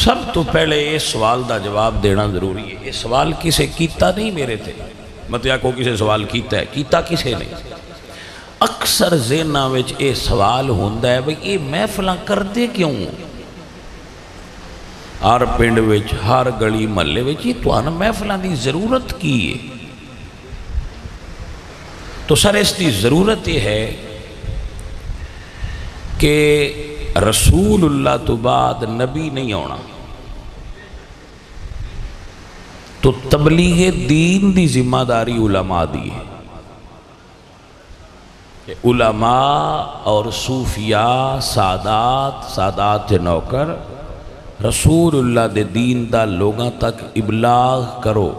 سب تو پہلے اس سوال دا جواب دینا ضروری ہے. یہ سوال کسے کیتا نہیں میرے تھے مطلب کو کسے سوال کیتا ہے کیتا کسے نہیں. اکثر ذہناں وچ یہ سوال ہوندا ہے بھئی یہ محفلاں کردے کیوں ہر پنڈ وچ ہر گلی محلے وچ یہ توانا محفلاں دی ضرورت کی ہے. تو سر اس دی ضرورت یہ ہے کہ رسول اللہ تو بعد نبی نہیں ہونا تو تبلیغ دین دی ذمہ داری علماء دی ہے. علماء اور صوفیاء سادات نوکر رسول اللہ دے دین دا لوگاں تک ابلاغ کرو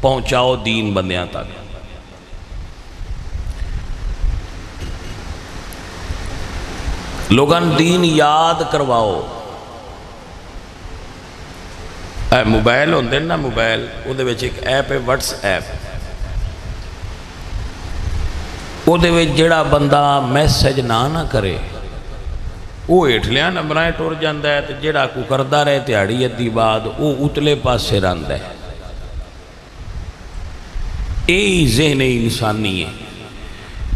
پہنچاؤ دین بندیاں تک. لوگاں دین یاد کرواؤ. اے موبائل ہوندے نا موبائل او دے وچ ایک ایپ ہے واٹس ایپ. او دے وچ جڑا بندہ میسج نہ کرے وہ ہیٹھلیاں نمبرائیں ٹر جاندا ہے تے جڑا کو کردا رہے تہاڑی ادی بعد او اتلے پاسے رہندا ہے. اے ذہن انسانی ہے.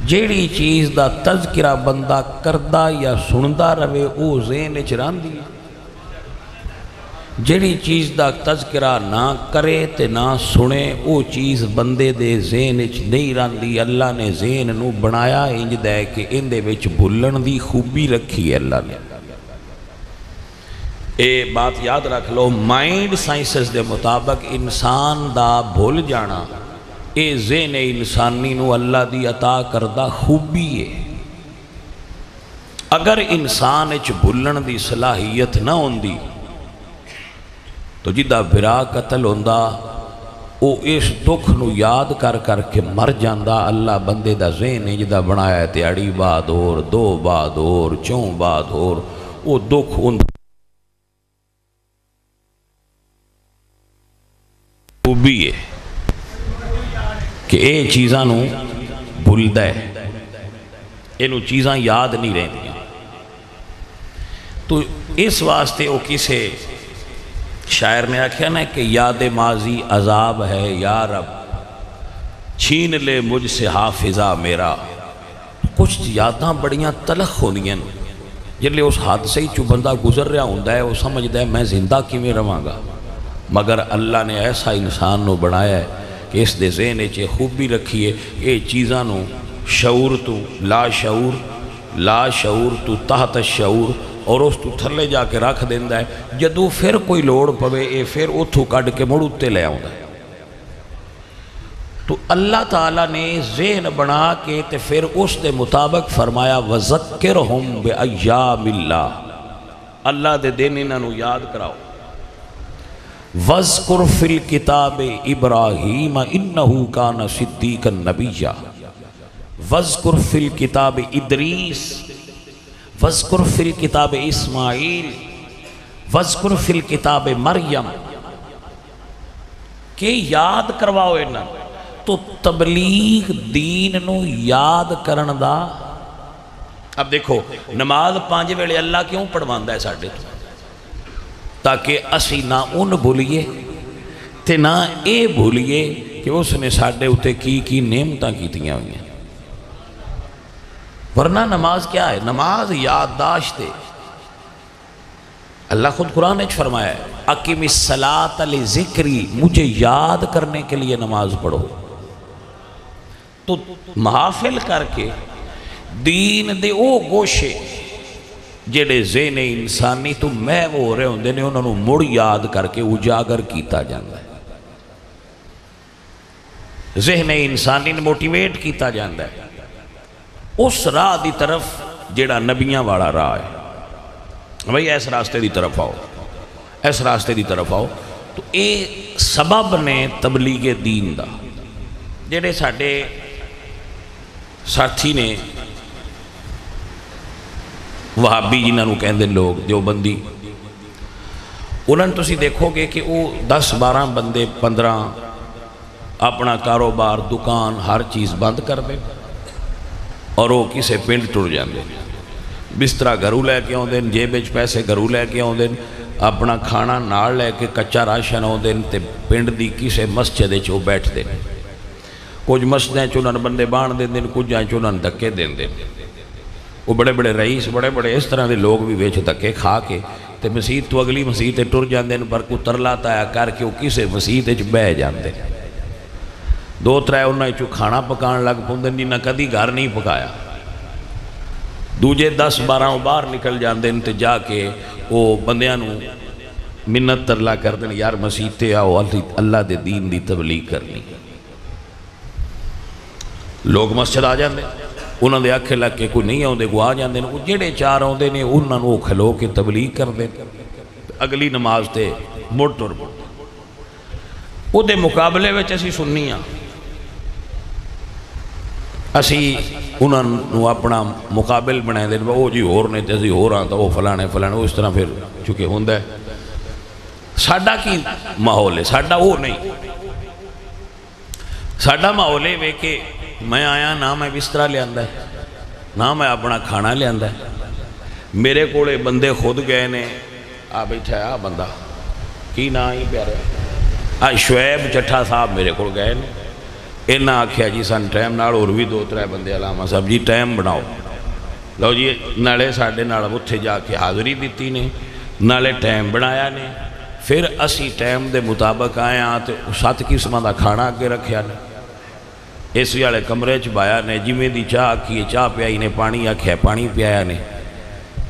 جیڑی چیز دا تذکرہ بندہ کردہ یا سندا رہے او ذہن وچ رہندی ہے. جیڑی چیز دا تذکرہ نہ کرے تے نہ سنے او چیز بندے دے ذہن وچ نہیں رہندی. اللہ نے ذہن نو بنایا انج دے کہ اندے وچ بھولن دی خوبی رکھی ہے اللہ نے. اے بات یاد رکھ لو مائنڈ سائنسز دے مطابق انسان دا بھول جانا اے ذہن انسانی نو اللہ دی عطا کردہ خوبی ہے. اگر انسان اچ بھولن دی صلاحیت نہ ہوندی تو جدہ بھرا قتل ہوندہ او اس دکھ نو یاد کر کر کے مر جاندہ. اللہ بندے دا ذہن جدہ بنایا ہے تیاڑی بعد اور دو بعد اور چون بعد اور او دکھ ان خوبی ہے کہ اے چیزاں نو بھولدہ ہے انہوں چیزاں یاد نہیں رہتی. تو اس واسطے وہ کسے شاعر نے آکھیا نا کہ یاد ماضی عذاب ہے یا رب چھین لے مجھ سے حافظہ میرا. کچھ یاداں بڑیاں تلخ ہوندیاں جلے اس حادثے ہی چو بندہ گزر رہا ہوندہ ہے وہ سمجھتا ہے میں زندہ کیویں رہاں گا. مگر اللہ نے ایسا انسان نو بنایا ہے کہ اس دے ذہن چے خوبی رکھی ہے یہ چیزاں نو شعور تو لا شعور تو تحت الشعور اور اس تو تھلے جا کے رکھ دیندہ ہے. جدو پھر کوئی لوڑ پوے اے پھر اتھو کڈ کے مڑ اتے لے آؤں ہے. تو اللہ تعالیٰ نے ذہن بنا کے تے پھر اس دے مطابق فرمایا وَذَكِّرْهُمْ بِأَيَّامِ اللَّهِ اللہ دے دن انہاں نو یاد کراؤ. وَذْكُرْ فِي الْكِتَابِ إِبْرَاهِيمَ إِنَّهُ كَانَ صِدِّيقًا نَبِيًّا وَذْكُرْ فِي الْكِتَابِ إِدْرِيسَ وَذْكُرْ فِي الْكِتَابِ إِسْمَاعِيلَ وَذْكُرْ فِي الْكِتَابِ مَرْيَمَ کہ یاد کرواؤ انہاں. تو تبلیغ دین نو یاد کرن دا. اب دیکھو نماز 5 ویلے اللہ کیوں پڑھواندہ ہے ساڑھے تو تاکہ اسی نہ ان بھولیے تے نہ اے بھولیے کہ اس نے ساڑھے ہوتے کی نعمتاں کیتیاں ہوئی ہیں. ورنہ نماز کیا ہے؟ نماز یادداشت ہے. اللہ خود قرآن نے فرمایا ہے اقیم الصلاۃ لذکری مجھے یاد کرنے کے لیے نماز پڑھو. تو محافل کر کے دین دے او گوشے جڑے ذہن انسانی تو میں وہ ہو رہے ہوندے نے انہوں نے مڑ یاد کر کے اجاگر کیتا جاندہ ہے. ذہن انسانی نے موٹیویٹ کیتا جاندہ ہے اس راہ دی طرف جڑا نبیاں والا راہ ہے. بھئی ایس راستے دی طرف آؤ ایس راستے دی طرف آؤ. تو اے سبب نے تبلیغ دین دا. جڑے ساڑھے ساتھی نے وہابی جنہاں نو کہندے لوگ دیوبندی انہاں تسی دیکھو گے کہ وہ 10-12 بندے 15 اپنا کاروبار دکان ہر چیز بند کر دے اور وہ کسے پنڈ ٹر جاندے. بسترا گھروں لے کے آؤندے نے، جیب وچ پیسے گھروں لے کے آؤندے نے، اپنا کھانا نال لے کے کچا راشن آؤندے نے تے پنڈ دی کسے مسجد وچ وہ بیٹھدے نے۔ کچھ مسجدیں چ انہاں بندے بان دیندے نے، کچھ چ انہاں دھکے دیندے نے۔ وہ بڑے بڑے رئیس، بڑے بڑے اس طرح دے لوگ بھی وچ دھکے کھا کے تے مسجد تو اگلی مسجد تے ٹر جاندے نے، پر کوئی ترلا تایا کر کے وہ کسے مسجد وچ بہ جاندے نے۔ دو ترے انہاں چوں کھانا پکان لگ پوندے نے، جنہاں کدی گھر نہیں پکایا۔ دوجے 10-12 باہر نکل جاندے نے تے جا کے وہ بندیاں نو منت ترلا کردے نے، یار مسجد تے آؤ اللہ دے دین دی تبلیغ کرنی۔ لوگ مسجد آ جاندے، انہاں دے آکھے لگ کے کوئی نہیں آؤندے، کوئی آ جاندے نے، جڑے چار آؤندے نے انہاں نو کھلو کے تبلیغ کردے، اگلی نماز تے مڑ ٹر پڑ۔ او دے مقابلے وچ اسی سنی ہاں، اسی انہاں نو اپنا مقابل بنائے دے، او جی ہور نے تے اسی ہور ہاں، تو وہ فلانے فلانے، اس طرح پھر چکے ہوندا ہے۔ ساڈا کی ماحول ہے، ساڈا وہ نہیں۔ ساڈا ماحول ہے کہ میں آیا نہ میں بسترا لے آندا ہے، نہ میں اپنا کھانا لے آندا ہے۔ میرے کولے بندے خود گئے نے، آ بیٹھا ہے آ بندہ کی نہ ہی پیارے شعیب چٹھا صاحب میرے کو گئے نے، انہاں آکھیا جی سن ٹائم نال اور بھی 2-3 بندے علامہ صاحب جی ٹائم بناؤ، لو جی نالے ساڈے نال اتھے جا کے حاضری دیتی نے، نالے ٹائم بنایا نے، پھر اسی ٹائم دے مطابق آئے ہاں تے 7 قسمہ دا کھانا اگے رکھیا نے، اس والے کمرے چ بایا نے، جویں دی چاہ آکھیے چاہ پیائی نے، پانی آکھیا پانی پیایا نے،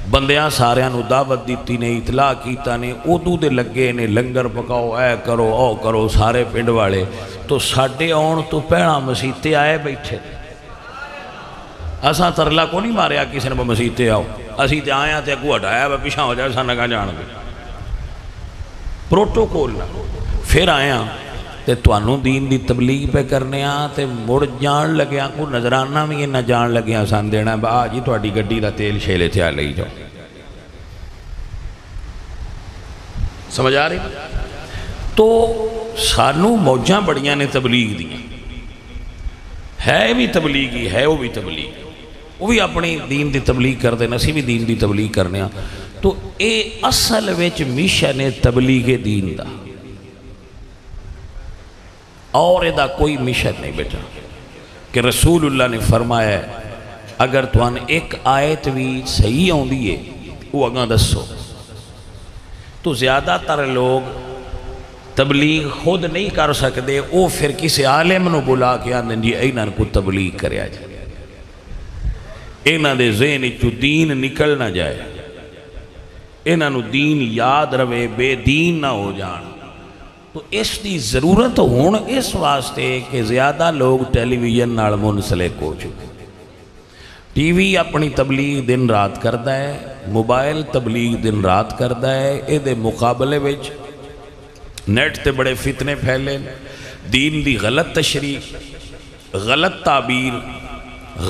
بندیاں ساریاں نو دعوت دیتی نے، اطلاع کیتا نے، ادو دے لگے نے لنگر پکاؤ، اے کرو او کرو، سارے پنڈ والے تو ساڈے آن تو پہلا مسیتے آئے بیٹھے۔ اساں ترلا کو نہیں ماریا کسی نے مسیتے آؤ، اسی تے آیا تے اگو ہٹایا پیچھے ہو جائے سانہ کہاں جان گے پروٹوکول نہ۔ پھر آیا تے توانوں دین دی تبلیغ پہ کرنے تے مڑ جان لگیا، کو نظرانہ بھی نہ جان لگیا سان دینا با جی تہاڈی گڈی دا تیل شیلے تھے آ لئی جاؤ۔ سمجھ آ رہی؟ تو سانوں موجاں بڑیاں نے تبلیغ دیاں، ہے بھی تبلیغی ہے، وہ بھی تبلیغ، وہ بھی اپنی دین دی تبلیغ کر دیں، اسی بھی دین دی تبلیغ کرنے ہاں۔ تو اے اصل وچ مشن ہے تبلیغ دین دا، اور ادا کوئی مشن نہیں بیٹا، کہ رسول اللہ نے فرمایا ہے اگر توان ایک آیت بھی صحیح ہوندی ہے وہ اگاں دسو۔ تو زیادہ تر لوگ تبلیغ خود نہیں کر سکتے، وہ پھر کسی عالم نو بلا کے آندے جی ایناں کو تبلیغ کریا جائے، ایناں دے ذہن چو دین نکل نہ جائے، ایناں نو دین یاد روے، بے دین نہ ہو جان۔ تو اس دی ضرورت ہون اس واسطے کہ زیادہ لوگ ٹیلی ویژن نال منسلک ہو چکے، ٹی وی اپنی تبلیغ دن رات کردا ہے، موبائل تبلیغ دن رات کردا ہے، اے دے مقابلے وچ نیٹ تے بڑے فتنے پھیلے، دین دی غلط تشریح، غلط تعبیر،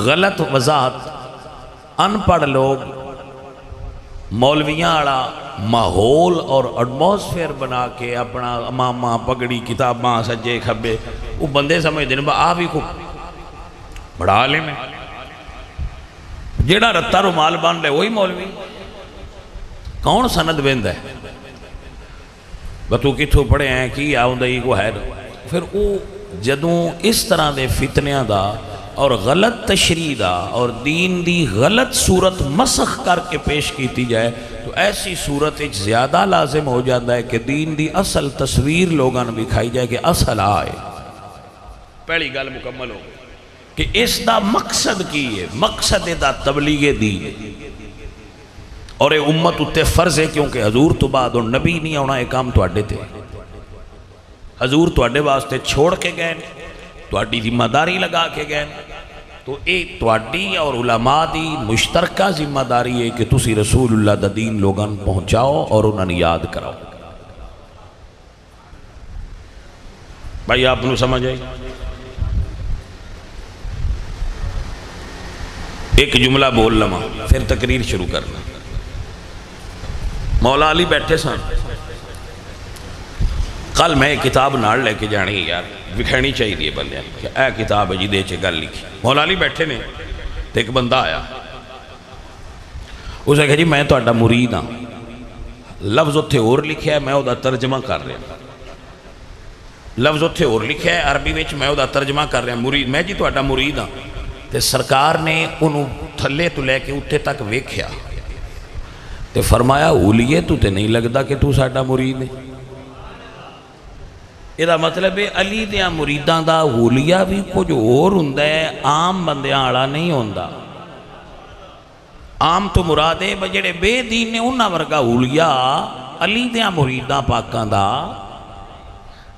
غلط وضاحت، ان پڑھ لوگ مولویاں آڑا ماحول اور ایٹماسفیئر بنا کے اپنا امامہ پگڑی کتاباں سجے کھبے، وہ بندے سمجھ دیں با آ بھی کو بڑا عالم ہے، جیڑا رتہ رومال بان لے وہی مولوی، کون سند بند ہے بتو کتھو پڑھے ہیں کی آؤندہی کو ہے۔ پھر وہ جدوں اس طرح دے فتنیاں دا اور غلط تشریح دا اور دین دی غلط صورت مسخ کر کے پیش کیتی جائے تو ایسی صورت زیادہ لازم ہو جاتا ہے کہ دین دی اصل تصویر لوگاں نے دکھائی جائے کہ اصل آئے۔ پہلی گل مکمل ہو کہ اس دا مقصد کی ہے، مقصد دا تبلیغ دین ہے، اور اے امت اتے فرض ہے کیونکہ حضور تو بعد اور نبی نہیں ہونا، ایک کام تو اڈے تھے، حضور تو اڈے واسطے چھوڑ کے گئے، تو اڈی ذمہ داری لگا کے گئے، تو اے تو اڈی اور علماء دی مشترکہ ذمہ داری ہے کہ تسی رسول اللہ دا دین لوگاں پہنچاؤ اور انہاں یاد کراؤ۔ بھائی آپ نے سمجھ آئی؟ ایک جملہ بول لما پھر تقریر شروع کرنا۔ مولا علی بیٹھے سن، کل میں کتاب نال لے کے جانی یار وکھینی چاہیے دیئے بندے کہ اے کتاب ہے جی دے چے گل لکھی۔ مولا علی بیٹھے نے تو ایک بندہ آیا، اسے کہا جی میں تو اڈا مرید ہاں، لفظ اتھے اور لکھیا ہے، میں وہ ترجمہ کر رہا، لفظ اتھے اور لکھیا ہے عربی وچ، میں وہ ترجمہ کر رہا مرید، میں جی تو اڈا مرید ہاں۔ تے سرکار نے انہوں تھلے تو لے کے اتھے تک ویکھیا تے فرمایا اولیے تو تے نہیں لگدا کہ تو ساڈا مرید ہے۔ یہ مطلب ہے علی دیاں مریداں دا اولیاء بھی کچھ اور ہوندا ہے، عام بندیاں والا نہیں ہوندا۔ عام تو مراد ہے جڑے بے دین نے انہاں ورگا اولیاء علی دیاں مریداں پاکاں دا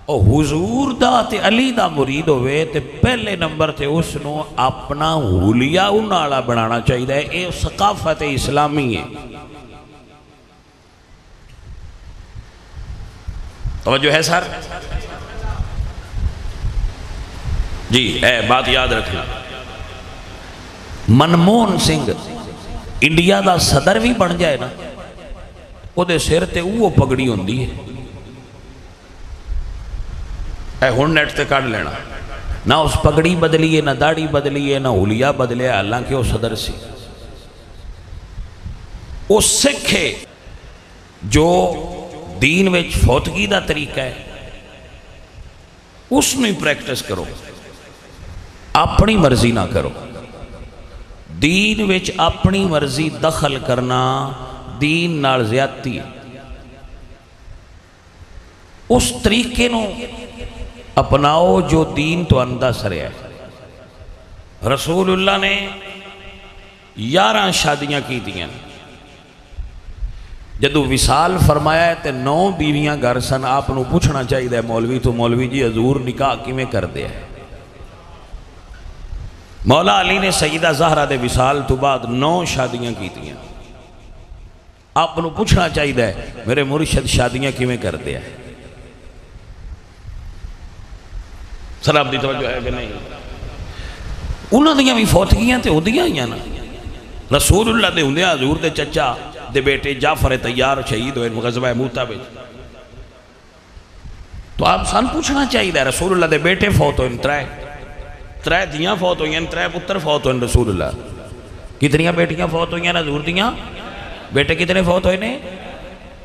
او حضور دا تے علی دا مرید ہوئے تے پہلے نمبر تے اس نو اپنا اولیاء انہاں والا بنانا چاہیے ہے۔ اے ثقافت اسلامی ہے۔ توجہ ہے سر؟ جی اے بات یاد رکھنا، منموہن سنگھ انڈیا دا صدر بھی بن جائے نا، وہ دے سر تے وہ پگڑی ہوندی ہے، اے ہن نیٹ تے کڑ لینا، نہ اس پگڑی بدلی ہے، نہ داڑھی بدلی ہے، نہ اولیاء بدلے، حالانکہ وہ صدر سی۔ وہ سکھ ہے جو دین وچ فوتگی دا طریقہ ہے، اس میں پریکٹس کرو، اپنی مرضی نہ کرو۔ دین وچ اپنی مرضی دخل کرنا دین نال زیادتی ہے۔ اس طریقے نو اپناؤ جو دین تو اندہ سرے ہے۔ رسول اللہ نے 11 شادیاں کی دیا، جدو وصال فرمایا ہے تے 9 بیویاں گھر سن، آپ نو پوچھنا چاہیے مولوی تو مولوی جی حضور نکاح کیویں کر دیا ہے؟ مولا علی نے سیدہ زہرہ دے وصال تو بعد 9 شادیاں کی دیا، آپ نو پوچھنا چاہیے میرے مرشد شادیاں کیویں کر دیا ہے؟ سر آپ دی توجہ ہے کہ نہیں؟ انہاں دیاں بھی فوتگیاں تے ہوندیاں ہی نا۔ رسول اللہ دے ہوندے حضور دے چچا دے بیٹے جعفر تیار شہید ہوئے غزوہ موتہ وچ، تو آپ سان پوچھنا چاہیے رسول اللہ دے بیٹے فوت ہوئے، ترے دیاں فوت ہوئیں، 3 پتر فوت ہوئیں رسول اللہ۔ کتنیاں بیٹیاں فوت ہوئیں حضور دیاں؟ بیٹے کتنے فوت ہوئے نے؟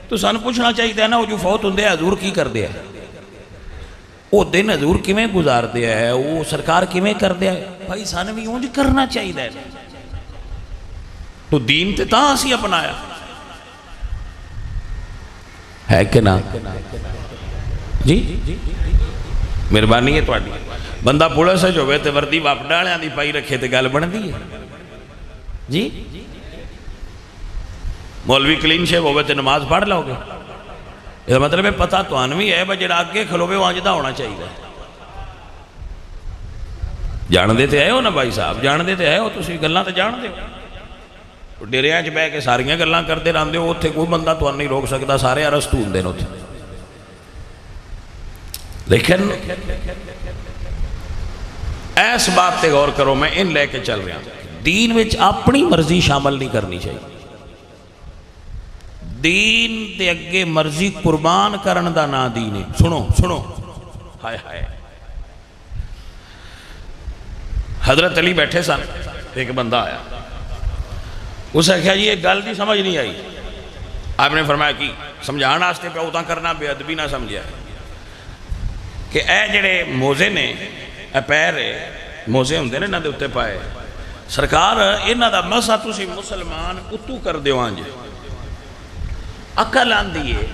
تو سان پوچھنا چاہیے نا وہ جو فوت ہوندے حضور کی کر دیا ہے؟ وہ دن حضور کیویں گزار دیا ہے؟ وہ سرکار کیویں کر دیا ہے؟ بھائی سان بھی اونج کرنا چاہیے تو دین تے تاں اسی اپنایا ہے کہ نا؟ جی مہربانی ہے تواڈی۔ بندہ پولیس جو ہوئے تے وردی باپ ڈالیاں دی پائی رکھے تے گل بن دی ہے جی۔ مولوی کلین شیو ہوئے تے نماز پڑھ لو گے، یہ مطلب ہے پتہ تو انوی ہے بجڑ آگے کھلوے وہاں جدہ ہونا چاہیے۔ جان دیتے آئے ہو نا بھائی صاحب، جان دیتے آئے ہو تسی گلاں تے جان دے ہو، ڈیریاں چ بہ کے ساریاں گلاں کردے رہندے ہو، اتھے کوئی بندہ تو نہیں روک سکتا، سارے ارسطو ہوندے نے اتھے۔ لیکن ایس بات تے غور کرو، میں ان لے کے چل رہا ہوں، دین وچ اپنی مرضی شامل نہیں کرنی چاہیے۔ دین دے اگے مرضی قربان کرن دا نا دین ہے۔ سنو سنو، ہائے ہائے، حضرت علی بیٹھے سن، ایک بندہ آیا، اسے کہا جی ایک گل نہیں سمجھ نہیں آئی، آپ نے فرمایا کہ سمجھان آستے پہ اتنا کرنا بے ادبی نہ سمجھا کہ اے جڑے موزے نے، اے پیر موزے ہوندے نے نہ دے اتے پائے، سرکار انہاں دا مسا تسی مسلمان اتو کر دیو آنج، عقل آن دیئے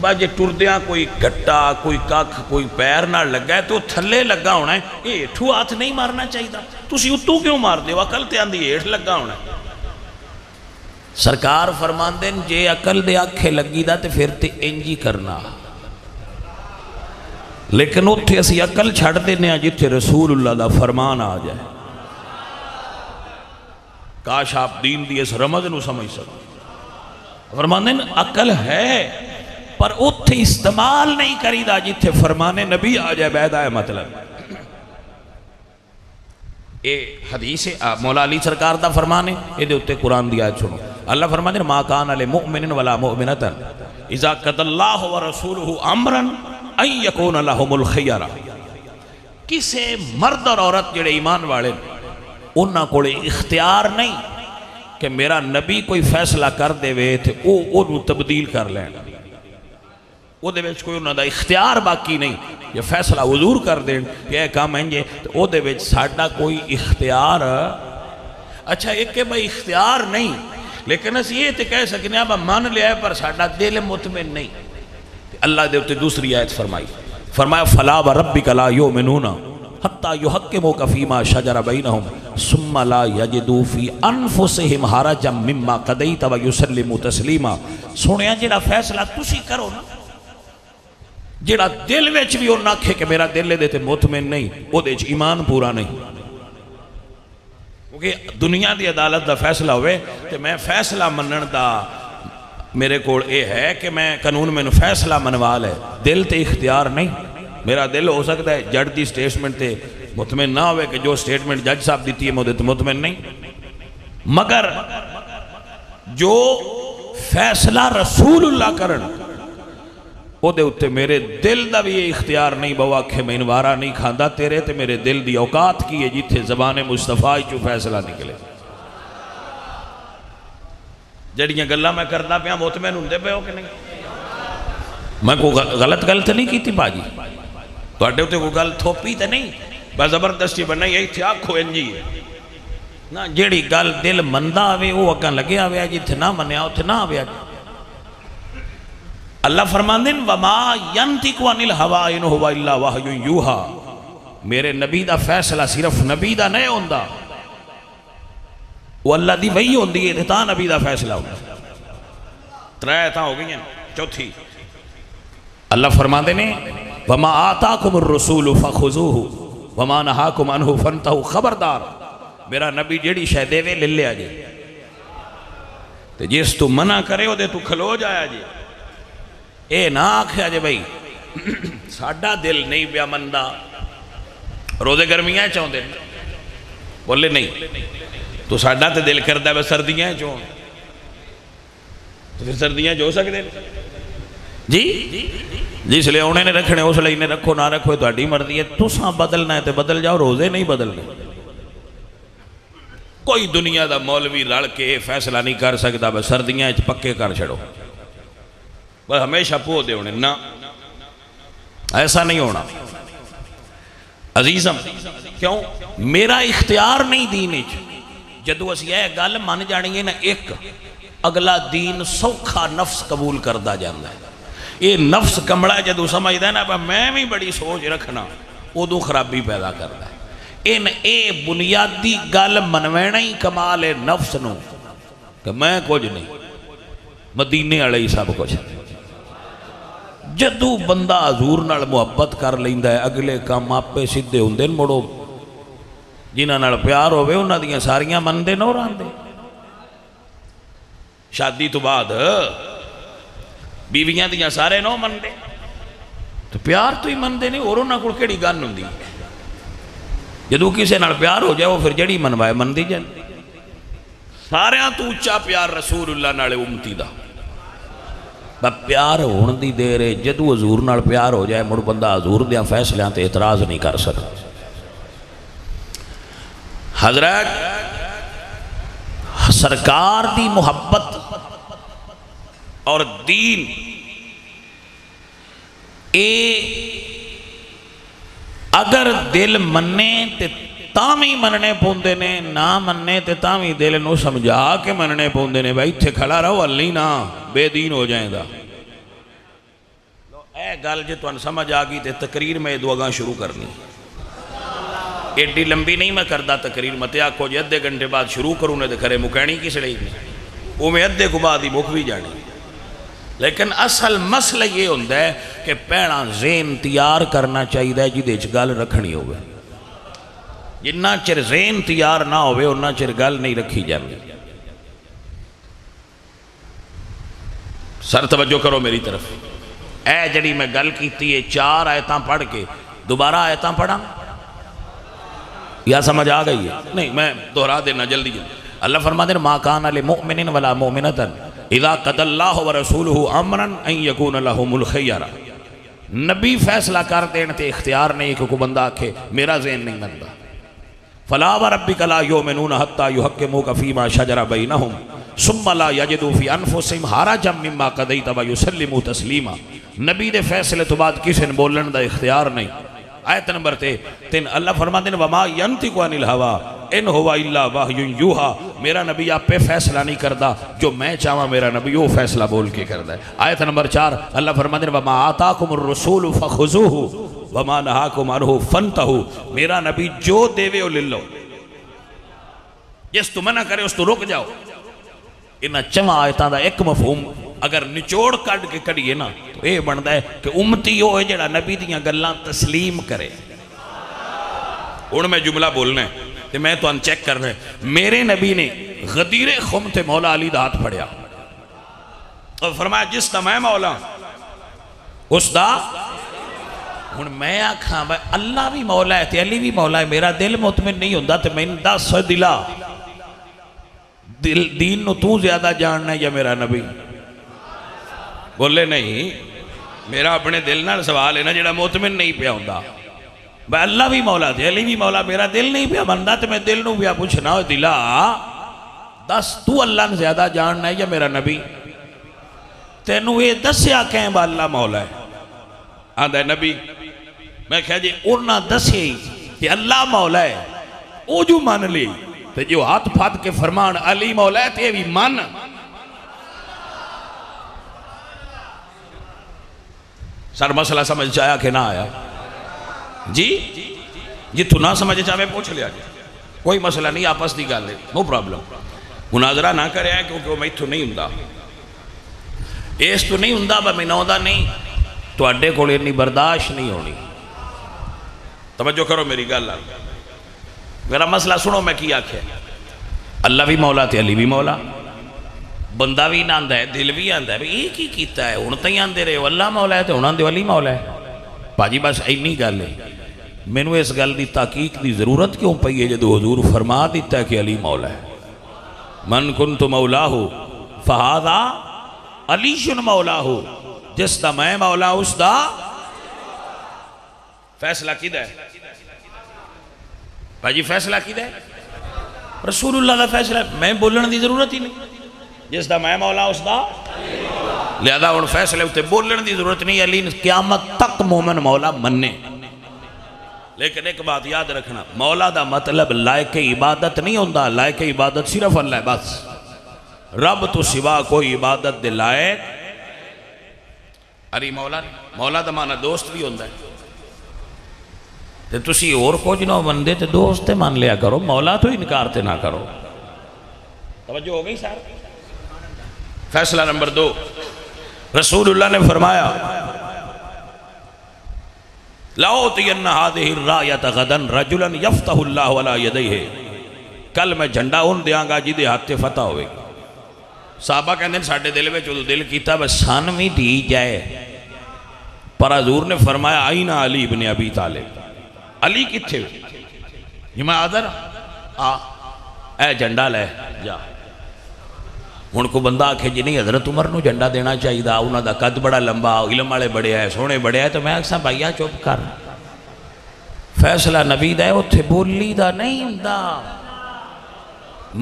باجے ٹردیاں کوئی گھٹا کوئی کاکھ کوئی پیر نہ لگا ہے تو تھلے لگا ہونا ہے، اے ٹھو ہاتھ نہیں مارنا چاہیے تھا، تسی اتو کیوں مار دیو؟ عقل تے آن دیئے ایٹھ لگا ہونا ہے۔ سرکار فرمان دین جے عقل دے آنکھیں لگی دا تے پھر تے انجی کرنا، لیکن اتھے اسی عقل چھڑ دینے ہیں جتھے رسول اللہ دا فرمان آ جائے۔ کاش آپ دین دی اس رمض نو سمجھ سکو۔ فرمان دین عقل ہے پر اتھے استعمال نہیں کری دا جتھے فرمان نبی آ جائے، بیدہ ہے مطلب۔ اے حدیث مولا علی سرکار دا فرمان ہے، اے دے اتے قرآن دیا چھوڑو۔ اللہ فرمان دین ما کان لمؤمن ولا مؤمنتا اذا قضى اللہ ورسولہ امرا ان یکون لہم الخیرہ، کسے مرد اور عورت جڑے ایمان والے انہاں کوڑے اختیار نہیں کہ کہ میرا نبی کوئی فیصلہ کر دے وے تھے وہ تبدیل کر لینا، وہ دے ویچ کوئی انہوں دا اختیار باقی نہیں، یہ فیصلہ حضور کر دیں کہ اے کام ہیں تو وہ دے ویچ ساڑھا کوئی اختیار اچھا ایک کہ بھائی اختیار نہیں، لیکن اس یہ تے کہہ سکنے اب مان لیا ہے پر ساڑھا دل مطمئن نہیں۔ اللہ دے ہوتے دوسری آیت فرمایا فَلَا وَرَبِّكَ لَا يُؤْمِنُونَ حَتَّى يُحَكِّمُوكَ فِي مَا شَجَرَ بَيْنَهُمْ ثُمَّ لَا يَجِدُوا فِي أَنفُسِهِمْ حَرَجًا مِمَّا قَضَيْتَ وَيُسَلِّمُوا تَسْلِيمًا۔ سنیا جڑا فیصلہ تسی کرو نا، جڑا دل ویچ بھی اور نہ کھے کہ میرا دل لے دیتے مطمئن نہیں، وہ دیچ ایمان پورا نہیں، کیونکہ دنیا دی عدالت دا فیصلہ ہوئے کہ میں فیصلہ منن دا میرے کوڑ اے ہے کہ میں قانون میں فیصلہ منوا لے، دل تے اختیار نہیں۔ میرا دل ہو سکتا ہے جج دی سٹیٹمنٹ تے مطمئن نہ ہوئے کہ جو سٹیٹمنٹ جج صاحب دیتی ہے مجھے تو مطمئن نہیں، مگر جو فیصلہ رسول اللہ کرن وہ دے اتے میرے دل دا بھی یہ اختیار نہیں بوا کہ میں انوارا نہیں کھاندہ تیرے تے میرے دل دی اوقات کی ہے جیتے زبان مصطفیٰ چو فیصلہ نکلے۔ جڑیاں گلہ میں کرنا پہ مطمئن ہوں دے پہ ہو کہ نہیں؟ میں کوئی غلط نہیں کی تھی باجی تو اڈے ہوتے کوئی غلط تھوپی تے نہیں بس زبردستی بننا یہی تھی آنکھو انجی ہے نا، جیڑی گل دل مندہ آوے وہ اگاں لگے آوے جیتے نہ منیا ہوتے نہ آوے اللہ فرماندن وَمَا يَنْتِقُ عَنِ الْهَوَىٰ إِنْ هُوَ إِلَّا وَحْيٌ يُوحَىٰ، میرے نبی دا فیصلہ صرف نبی دا نہیں ہوندہ، وہ اللہ دی وہی ہوندی ہے تا نبی دا فیصلہ ہوندہ۔ ترائے تا ہو گئی ہیں چوتھی اللہ فرماندن وَمَا آتَاكُمُ الرُّسُولُ فَخُذُوهُ وَمَا نَهَاكُمْ عَنْهُ فَانْتَهُوا، خبردار میرا نبی جیڑی شے دے وے لے لے آجے تے جس تو منع کرے ہو دے تو کھلو جایا جے، اے نہ آکھیا جے بھئی ساڑھا دل نہیں بیا مندہ روزے گرمیاں چاہوں دے بولے نہیں تو ساڑھا تے دل کردہ بے سردیاں چاہوں تو پھر سردیاں جو سکتے جی جس لئے انہیں نے رکھنے اس لئے انہیں رکھو نہ رکھو تو اڈی مردی ہے تو ساں بدلنا ہے تے بدل جاؤ، روزے نہیں بدلنے۔ کوئی دنیا دا مولوی لڑ کے فیصلہ نہیں کر سکتا بس سردیاں پکے کر چھڑو بس ہمیشہ پو دے ہونے، نہ ایسا نہیں ہونا عزیزم۔ کیوں؟ میرا اختیار نہیں دینے جدو اس یہ گل من جانی ہے نا ایک اگلا دین سوکھا نفس قبول کردہ جاندہ ہے، یہ نفس کمڑا جدو سمجھ دے نا میں بھی بڑی سوچ رکھنا ادو خرابی پیدا کردہ ہے۔ ان اے بنیادی گل منوینا ہی کمال نفس نو کہ میں کچھ نہیں، مدینے علیہ سب کچھ جدو بندہ حضور نال محبت کر لیندہ ہے اگلے کام آپ پہ سدھے ہوندے مڑو جنہ نال پیار ہوئے انہاں دیاں ساریاں مندے نو راندے، شادی تو بعد بیویاں دیاں سارے نو مندے تو پیار تو ہی مندے نہیں اور انہاں کو کیڑی گن ہوندی جدو کسے نال پیار ہو جائے وہ پھر جڑی منوائے مندی جائے۔ ساریاں تو اچھا پیار رسول اللہ نال امتی دا پیار ہون دی دے رہے جدو حضور نال پیار ہو جائے مڑ بندہ حضور دیاں فیصلیاں تے اعتراض نہیں کر سکتا۔ حضرت سرکار دی محبت اور دین اے اگر دل مننے تے تامی مننے پوندے نے، نہ مننے تے تامی دل نو سمجھا کے مننے پوندے نے، بھائی تھے کھڑا رہو اللہ نہ بے دین ہو جائیں دا۔ اے گل جے تو ان سمجھ آگی تے تقریر میں دو اگاں شروع کرنی، ایڈی لمبی نہیں میں کردہ تقریر متے آکھو جے ادھے گھنٹے بعد شروع کروں نے دے کھرے مکینی کی سڑی گی وہ میں ادھے کو بعد ہی مک بھی جانی، لیکن اصل مسئلہ یہ ہوندہ ہے کہ پہنا ذہن تیار کرنا چاہیے ہے جی گل رکھنی ہوئے، جنہ چر ذہن تیار نہ ہوئے انہ چر گل نہیں رکھی جاندی۔ سر توجہ کرو میری طرف، اے جڑی میں گل کیتی ہے 4 آیتاں پڑھ کے دوبارہ آیتاں پڑھا یا سمجھ آ گئی ہے؟ نہیں میں دہرا دینا جلدی اللہ فرما دیں ما کان لمؤمن ولا مؤمنۃ اذا قضى اللہ ورسولہ امرا ان یکون لہم الخیرہ، نبی فیصلہ کر دین تے اختیار نہیں کہ کوئی بندہ آکھے میرا ذہن نہیں بنتا، فلا وربک لا یؤمنون حتی یحکموک فیما شجر بینہم ثم لا یجدوا فی انفسہم حرجا مما قضیت ویسلموا تسلیما. نبی دے فیصلے تو بعد کسی نے بولن دا اختیار نہیں. آیت نمبر 3 اللہ فرماتے ہیں وما ینطق عن الہوی ان ہوا الا وحی یوحی. میرا نبی آپ پہ فیصلہ نہیں کرتا، جو میں چاہاں میرا نبی وہ فیصلہ بول کے کرتا ہے. آیت نمبر 4 اللہ فرماتے ہیں وما آتاکم الرسول فخذوہ وما نہاکم عنہ فانتہوا. میرا نبی جو دیوے ہو لے لو، جس تو منع کرے اس تو رک جاؤ. انہاں چواں آیتاں دا ایک مفہوم اگر نچوڑ کٹ کے کڑیے نا تو یہ بنتا ہے کہ امتی ہوئے جڑا نبی دیاں گلاں تسلیم کرے. اور میں جملہ بولنا ہے کہ میں تو ان چیک کرنا ہے. میرے نبی نے غدیر خم تے مولا علی دا ہاتھ پڑیا اور فرمایا جس دا میں مولا اس دا. ہن میں آکھاں بھائی اللہ بھی مولا ہے تے علی بھی مولا ہے، میرا دل مطمئن نہیں ہوندہ تے میں دس دلا دین نو تو زیادہ جاننا ہے یا میرا نبی؟ بولے نہیں. میرا اپنے دل نہ سوال ہے نا جڑا مطمئن نہیں پیا ہوندا. بھائی اللہ بھی مولا تھے علی بھی مولا، میرا دل نہیں پیا بندہ تے میں دل نو پیا پوچھنا ہو دلا دس تو اللہ نے زیادہ جاننا ہے یا میرا نبی؟ تینوں یہ دسیا کہیں با اللہ مولا ہے؟ آندہ ہے نبی. میں کہا جی ارنا دسیا ہی کہ اللہ مولا ہے او جو مان لی تو جو ہاتھ پھات کے فرمان علی مولا ہے تے بھی مان. سر مسئلہ سمجھ چاہیا کہ نہ آیا؟ جی تو نہ سمجھے چاہے پوچھ لیا جائے، کوئی مسئلہ نہیں، آپس دی گل ہے، نو پرابلم. مناظرہ نہ کرے ہیں کیونکہ وہ میں تو نہیں ہوندا، اس تو نہیں ہوندا با میں نوندہ نہیں تو اڈے کو اتنی برداشت نہیں ہونی. توجہ کرو میری گل. میرا مسئلہ سنو میں کی آکھے. اللہ بھی مولا تے علی بھی مولا، بندہ بھی آندا ہے دل بھی آندا ہے. یہ کی کیتا ہے ہن تائیں آندے رہے اللہ مولا ہے تے ہن آندے علی مولا ہے. باجی بس اینی گل ہے. مینوں اس گل دی تحقیق دی ضرورت کیوں پئی ہے جدوں حضور فرما دیتا ہے کہ علی مولا ہے. من کنت مولاہ فہذا علی مولاہ. جس دا میں مولا اس دا فیصلہ کیدا ہے؟ باجی فیصلہ کیدا ہے؟ رسول اللہ دا فیصلہ ہے. میں بولن دی ضرورت ہی نہیں. جس دا میں مولا اس دا لہذا ان فیصلے ہوتے بولن دی ضرورت نہیں. علی قیامت تک مومن مولا مننے. لیکن ایک بات یاد رکھنا، مولا دا مطلب لائق عبادت نہیں ہوندہ. لائق عبادت صرف اللہ ہے بس. رب تو سوا کوئی عبادت دے لائق. علی مولا مولا دا مانا دوست بھی ہوندہ ہے. تے تسی اور کچھ نہ بندے تے دوست مان لیا کرو، مولا تو انکار تے نہ کرو. توجہ ہو گئی سار؟ فیصلہ نمبر 2 رسول اللہ نے فرمایا لَأُعْطِيَنَّ هَذِهِ الرَّايَةَ غَدًا رَجُلًا يَفْتَحُ اللَّهُ عَلَى يَدَيْهِ. کل میں جھنڈا ان دیاں گا جدے ہاتھ تے فتح ہوئے گی. صحابہ کہندے ہیں ساڑھے دل میں جو دل کیتا بس سان بھی دی جائے. پر حضور نے فرمایا آئین علی ابن ابی طالب. علی کتھے یہ میں آدھر اے جھنڈا لے جا. ہن کو بندہ آکھے جی نہیں حضرت عمر نو جھنڈا دینا چاہیے دا انہاں دا قد بڑا لمبا علم والے بڑے ہے سونے بڑے ہے. تو میں اکساں بھائیا چپ کر. فیصلہ نبی دا ہے اتھے بولی دا نہیں ہوندا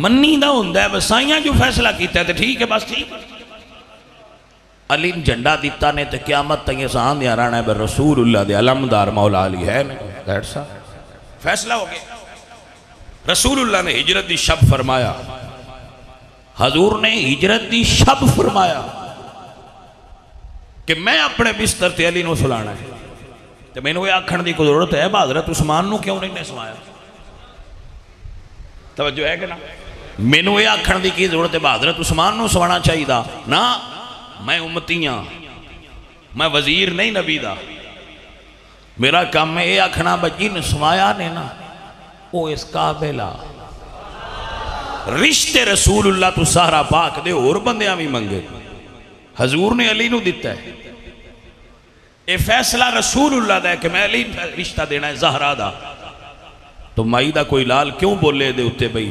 منی دا ہوندا ہے. بس سائیاں جو فیصلہ کیتا ہے تو ٹھیک ہے بس ٹھیک. علی جھنڈا دیتا نے تو قیامت تک یہ سان دیا رہنا ہے رسول اللہ دے علمدار مولا علی ہے. فیصلہ ہو گیا. رسول اللہ نے ہجرت دی شب فرمایا. حضور نے ہجرت دی شب فرمایا کہ میں اپنے بستر تے علی نو سلانا ہے. تو میں نے یہ آکھن دی کو ضرورت ہے حضرت عثمان نو کیوں نہیں نے سلایا؟ توجہ ہے کہ نا؟ میں نے یہ آکھن دی کی ضرورت ہے حضرت عثمان نو سلانا چاہیے دا نا. میں امتیاں میں وزیر نہیں نبی دا. میرا کام میں یہ آکھنا بجی نے سمایا نے نا وہ اس قابلہ رشتے رسول اللہ تو سارا پاک دے اور بندیاں بھی منگے. حضور نے علی نو دیتا ہے. اے فیصلہ رسول اللہ دا ہے کہ میں علی رشتہ دینا ہے زہرہ دا. تو مائی دا کوئی لال کیوں بولے دے اتے بھئی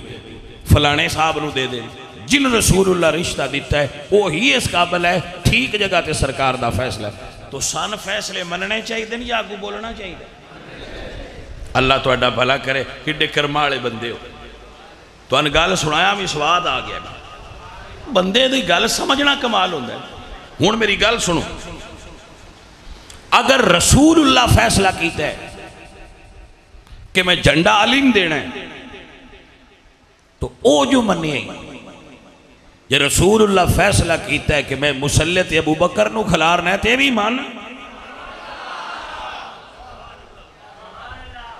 فلانے صاحب نو دے دے. جن رسول اللہ رشتہ دیتا ہے وہ ہی اس قابل ہے. ٹھیک جگہ تے سرکار دا فیصلہ ہے. تو سان فیصلے مننے چاہیے دن یا آگو بولنا چاہیے. اللہ تہاڈا بھلا کرے، کڈے کرما والے بندے ہو۔ تہاڈی گل سنایا بھی سواد آ گیا، بندے دی گل سمجھنا کمال ہوندا ہے۔ ہن میری گل سنو، اگر رسول اللہ فیصلہ کیتا ہے کہ میں جھنڈا علی نہیں دینا ہے تو او جو مننے جے رسول اللہ فیصلہ کیتا ہے کہ میں مسلط ابو بکر نو کھلارنا ہے تے بھی مان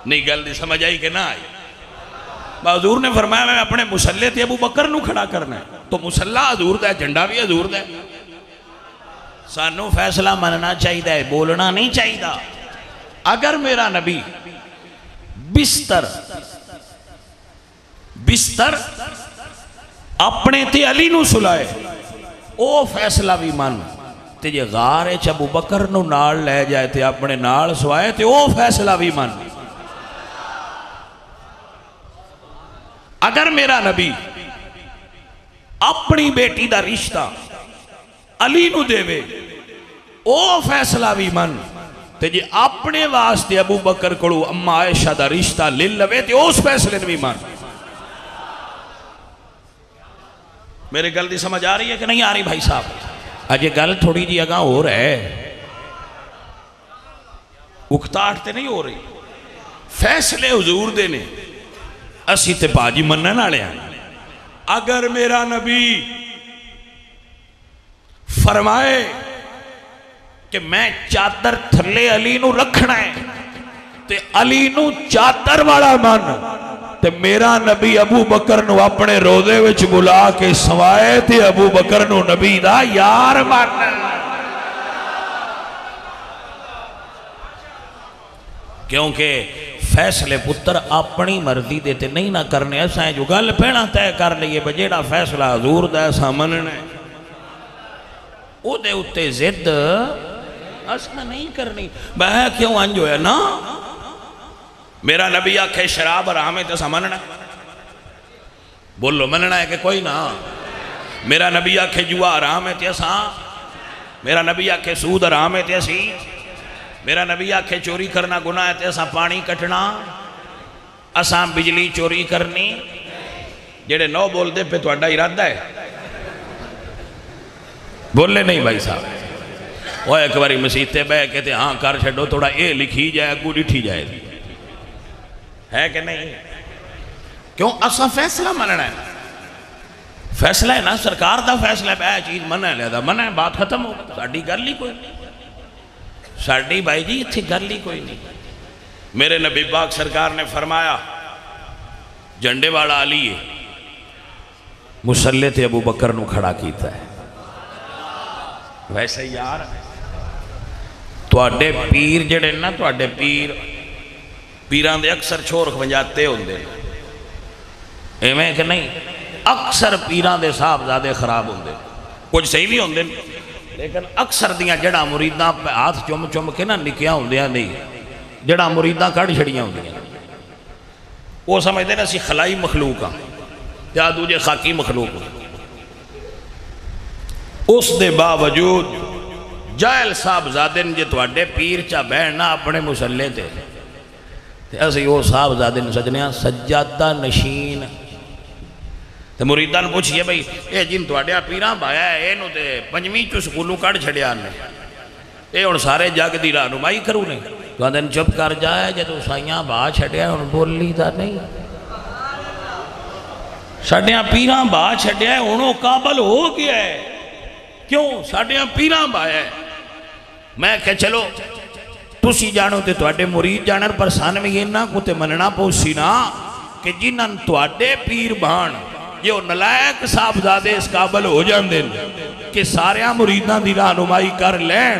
نہیں۔ گل دی سمجھ آئی کہ نہ آئی؟ حضور نے فرمایا میں اپنے مسلط ابو بکر نو کھڑا کرنا ہے تو مسلح حضور دا ہے، جھنڈا بھی حضور دا ہے۔ سانو فیصلہ مننا چاہیے، بولنا نہیں چاہیے۔ اگر میرا نبی بستر اپنے تے علی نو سلائے او فیصلہ بھی من، تے جے غار ابو بکر نو نال لے جائے تے اپنے نال سوائے تے او فیصلہ بھی من۔ اگر میرا نبی اپنی بیٹی دا رشتہ علی نو دے وے او فیصلہ بھی من، تے جے اپنے واسطے ابو بکر کڑو اما عائشہ دا رشتہ لے لوے تے اس فیصلے بھی من۔ میرے گل دی سمجھ آ رہی ہے کہ نہیں آ رہی بھائی صاحب؟ اجے گل تھوڑی جی اگاں ہو رہا ہے، اکتاٹ تے نہیں ہو رہی، فیصلے حضور دے نے، اسی تے باجی منن والے ہیں۔ اگر میرا نبی فرمائے کہ میں چادر تھلے علی نو رکھنا ہے تے علی نو چادر والا من، تے میرا نبی ابو بکر نو اپنے روزے وچ بلا کے سوائے تے ابو بکر نو نبی دا یار من۔ کیونکہ فیصلے پتر اپنی مرضی دیتے نہیں نہ کرنے، ایسا ہے جو گل پہنا تے کر لئیے بجیڑا فیصلہ حضور دا ایسا مننے او دے اتے زد ایسا نہیں کرنی۔ بہا کیوں انجو ہے نا؟ میرا نبی آکھے شراب حرام ہے تو ایسا مننا ہے؟ بولو مننا ہے کہ کوئی نا؟ میرا نبی آکھے جوا حرام ہے تو ایسا؟ میرا نبی آکھے سود حرام ہے تو ایسی؟ میرا نبی آکھے چوری کرنا گناہ ہے تو ایسا پانی کٹنا، اساں بجلی چوری کرنی؟ جیڑے نو بول دے پہ تو اڈا ارادہ ہے، بولے نہیں بھائی صاحب۔ وہ ایک باری مسیحتے بے کہتے ہاں کر چھڑو تھوڑا اے لکھی جائے گو ڈٹھی جائے دی ہے کہ نہیں؟ کیوں اساں فیصلہ مننا ہے، فیصلہ ہے نا سرکار دا فیصلہ ہے، بے چیز مننا ہے لہذا مننا ہے، بات ختم ہو، ساڑھی گل ہی کوئی نہیں، ساڑھی بھائی جی اتھی گل ہی کوئی نہیں۔ میرے نبی پاک سرکار نے فرمایا جھنڈے والا علی ہے، مسلط ابو بکر نو کھڑا کیتا ہے۔ ویسے یار تواڈے پیر جڑے نا، تواڈے پیران دے اکثر چھوڑ کھونجاتے ہوندے ایویں کہ نہیں؟ اکثر پیران دے صاحبزادے خراب ہوندے، کچھ صحیح بھی ہوندے لیکن اکثر دیاں جڑا مریداں پہ ہاتھ چم چم کے نا نکیاں ہوندیاں نہیں، جڑا مریداں کڑ چھڑیاں ہوندیاں وہ سمجھتے نا سی خلائی مخلوق ہاں یا دوجے خاکی مخلوق ہاں۔ اس دے باوجود جائل صاحبزادن جے تواڈے پیر چا بہنا اپنے مسلے تے اسی وہ صاحبزادن سجنیاں سجادہ نشین تے مریدان پوچھئے بھئی اے جن تواڈیا پیران بایا ہے اینو تے پنجویں چو سکولوں کڑ چھڑیا نے اے اور سارے جگ دی رہنمائی کرو نے تو اندن چپ کر جائے جے تو سائیاں با چھڑیا ان بولی دا نہیں، ساڑیاں پیران با چھڑیا ہے انہوں قابل ہو گیا ہے، کیوں ساڑیاں پیران بایا ہے۔ میں کہ چلو تسی جانو تے تواڈے مرید جانر پر سانوی یہ نہ کو تے مننا پوسی نا کہ جنہاں تواڈے پیر بھان یہ نلائق صاحبزادے اس قابل ہو جان دیں کہ ساریاں مریدان دی رہنمائی کر لین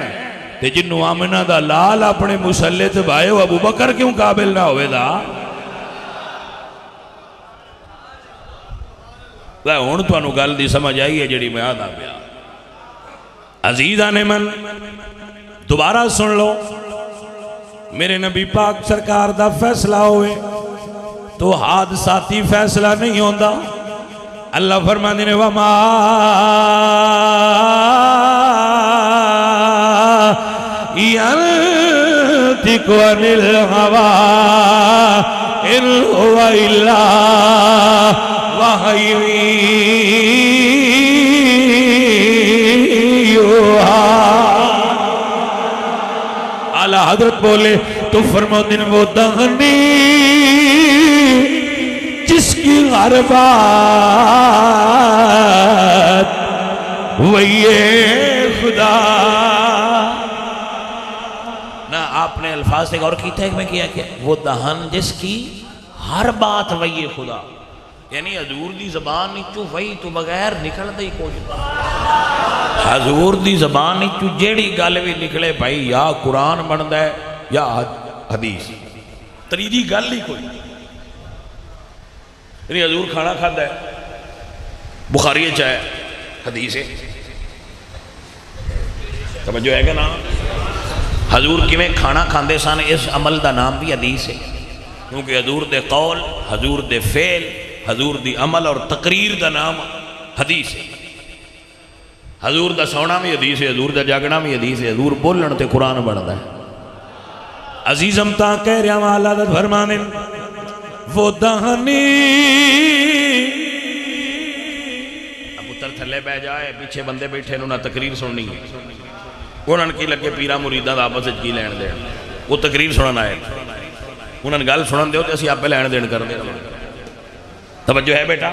تے جنہوں آمنہ دا لال اپنے مسلط بھائے ہو ابو بکر کیوں قابل نہ ہوئے دا؟ ہون تو انہوں گل دی سمجھ آئی ہے جڑی میں آدھا پیا۔ عزیزان من دوبارہ سن لو، میرے نبی پاک سرکار دا فیصلہ ہوئے تو حادثاتی فیصلہ نہیں ہوندہ۔ اللہ فرمانے نے وَمَا يَنْتِقُ ينطق عن الهوى إن هو إلا وحي يوحى. اعلیٰ حضرت بولے تو فرماتے ہیں وہ دہنی جس کی ہر بات وہی خدا. نہ آپ نے الفاظ سے غور کیتا ہے کہ میں کیا وہ دہن جس کی ہر بات وہی خدا، یعنی حضور دی زبان نیچو وہی تو بغیر نکل دے کوئی. حضور دی زبان نیچو جیڑی گل بھی نکلے بھائی یا قرآن بندا ہے یا حدیث، تریجی گل ہی کوئی. یعنی حضور کھانا کھاتا ہے بخاری چاہے حدیث ہے، توجہ ہے کہ نا. حضور کیویں کھانا کھاندے سن اس عمل دا نام بھی حدیث ہے، کیونکہ حضور دے قول، حضور دے فعل، حضور دی عمل اور تقریر دا نام حدیث ہے. حضور دا سونا بھی حدیث ہے، حضور دا جاگنا بھی حدیث ہے، حضور بولن تے قرآن بندا ہے. عزیزم تا کہہ رہا ہوں اعلیٰ حضرت فرمانے وہ دہنی اب اتر تھلے بہ جائے پیچھے بندے بیٹھے انہوں نے تقریر سننی ہے، انہوں نے کی لگے پیرا مریدہ دا آپس کی لین دے، وہ تقریر سنن آئے، انہوں نے گل سنن دے ہوتے اسی آپ پہ لین دین کر دے. توجہ ہے بیٹا.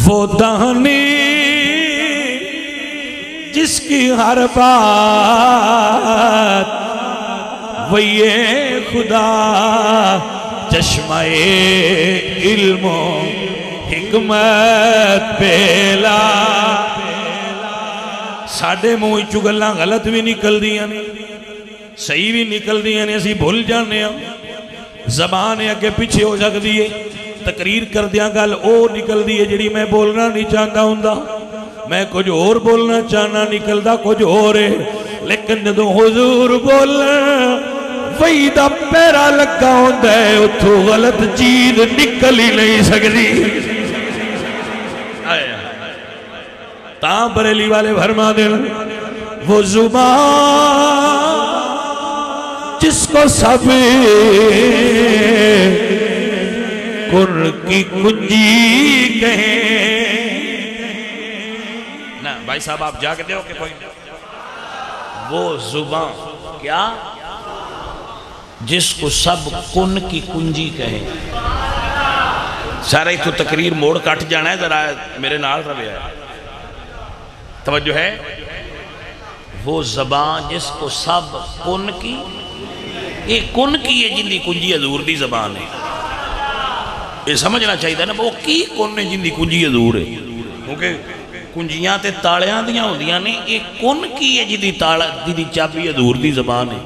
وہ دہنی جس کی ہر بات وہی خدا، چشمہ علم و حکمت پیلا. ساڑھے منہ چگلاں غلط بھی نکل دیاں نے، صحیح بھی نکل دیاں نے، اسی بھول جانے ہیں. زبان ہے کہ پیچھے ہو جگ دیئے تقریر کر دیا گل او نکل دیئے جڑی میں بولنا نہیں چاہتا ہوں، میں کچھ اور بولنا چاہنا نکلدا کچھ اور ہے. لیکن جدوں حضور بولنا وہی دا پیرا لگا ہوندہ ہے، اتھو غلط چیز نکل ہی نہیں سکتی. تاں بریلی والے فرما دینا وہ زبان جس کو سب کن کی کنجی کہیں. نا بھائی صاحب آپ جا کے دے ہو کہ کوئی وہ زبان کیا جس کو سب کن کی کنجی کہیں. سارا ہی تو تقریر موڑ کٹ جانا ہے، ذرا میرے نال رویا ہے. توجہ ہے. وہ زبان جس کو سب کن کی، یہ کن کی ہے جن دی کنجی حضور دی زبان ہے. یہ سمجھنا چاہیے نا وہ کی کن ہے جن دی کنجی حضور ہے، کیونکہ کنجیاں تے تالیاں دیاں ہوندیاں نے، یہ کن کی ہے جن دی چابی حضور دی زبان ہے.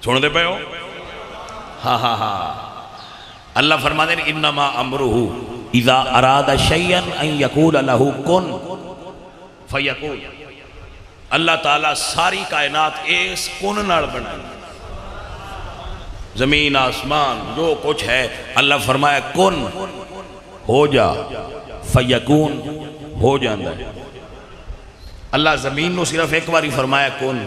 سن دے پہ ہو. ہاں ہاں ہاں. اللہ فرما دے انما امرہ اذا اراد شیئا ان یقول لہ کن فیکون. اللہ تعالیٰ ساری کائنات اس کن نال بنائی، زمین آسمان جو کچھ ہے اللہ فرمایا کن ہو جا فیکون ہو جاندہ ہے. اللہ زمین نو صرف ایک باری فرمایا کن،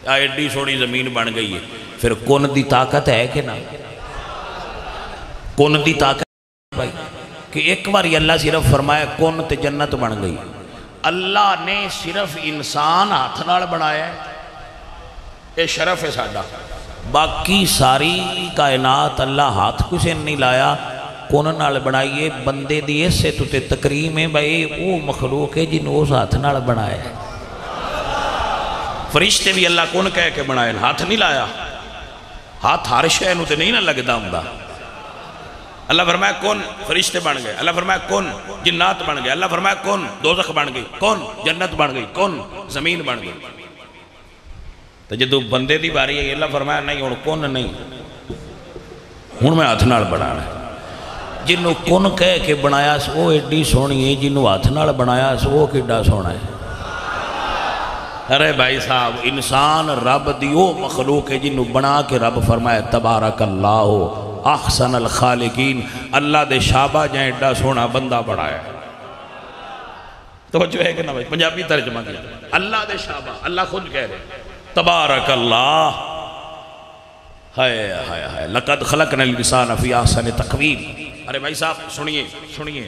ایڈی سوڑی زمین بن گئی ہے. پھر کن دی طاقت ہے کہ نہ؟ کن دی طاقت ہے کہ ایک باری اللہ صرف فرمایا کن تے جنت بن گئی. اللہ نے صرف انسان ہاتھ نال بنایا ہے، یہ شرف ہے ساڈا. باقی ساری کائنات اللہ ہاتھ کسے نہیں لایا، کن نال بنائیے. بندے دی ایسے تو تے تکریم ہے بھائی وہ مخلوق ہے جنہوں اس ہاتھ نال بنایا ہے. فرشتے بھی اللہ کن کہہ کے بنائے، ہاتھ نہیں لایا. ہاتھ ہر شے نو تے نہیں نہ لگدا ہوندا. اللہ فرمایا کن فرشتے بن گئے، اللہ فرمایا کن جنات بن گئے، اللہ فرمایا کن دوزخ بن گئی، کن جنت بن گئی، کن زمین بن گئی. تو جدو بندے دی باری ہے اللہ فرمایا نہیں ہوں کن نہیں، ہوں میں ہاتھ نال بنانا ہے. جنہوں کن کہہ کے بنایا سو وہ ایڈی سونی ہے، جنہوں ہاتھ نال بنایا سو وہ کیڈا سونا ہے. ارے بھائی صاحب انسان رب دیو مخلوق ہے جنہوں بنا کے رب فرمایا تبارک اللہ احسن الخالقین. اللہ دے شابہ جائیں ایڈا سونا بندہ بنایا ہے. توجہ ہے کہ نہ بھائی؟ پنجابی ترجمہ کیا اللہ دے شابہ، اللہ خود کہہ رہے تبارک اللہ، ہائے ہائے ہائے، لقد خلقنا الانسان فی احسن تقویم۔ ارے بھائی صاحب سنیے سنیے،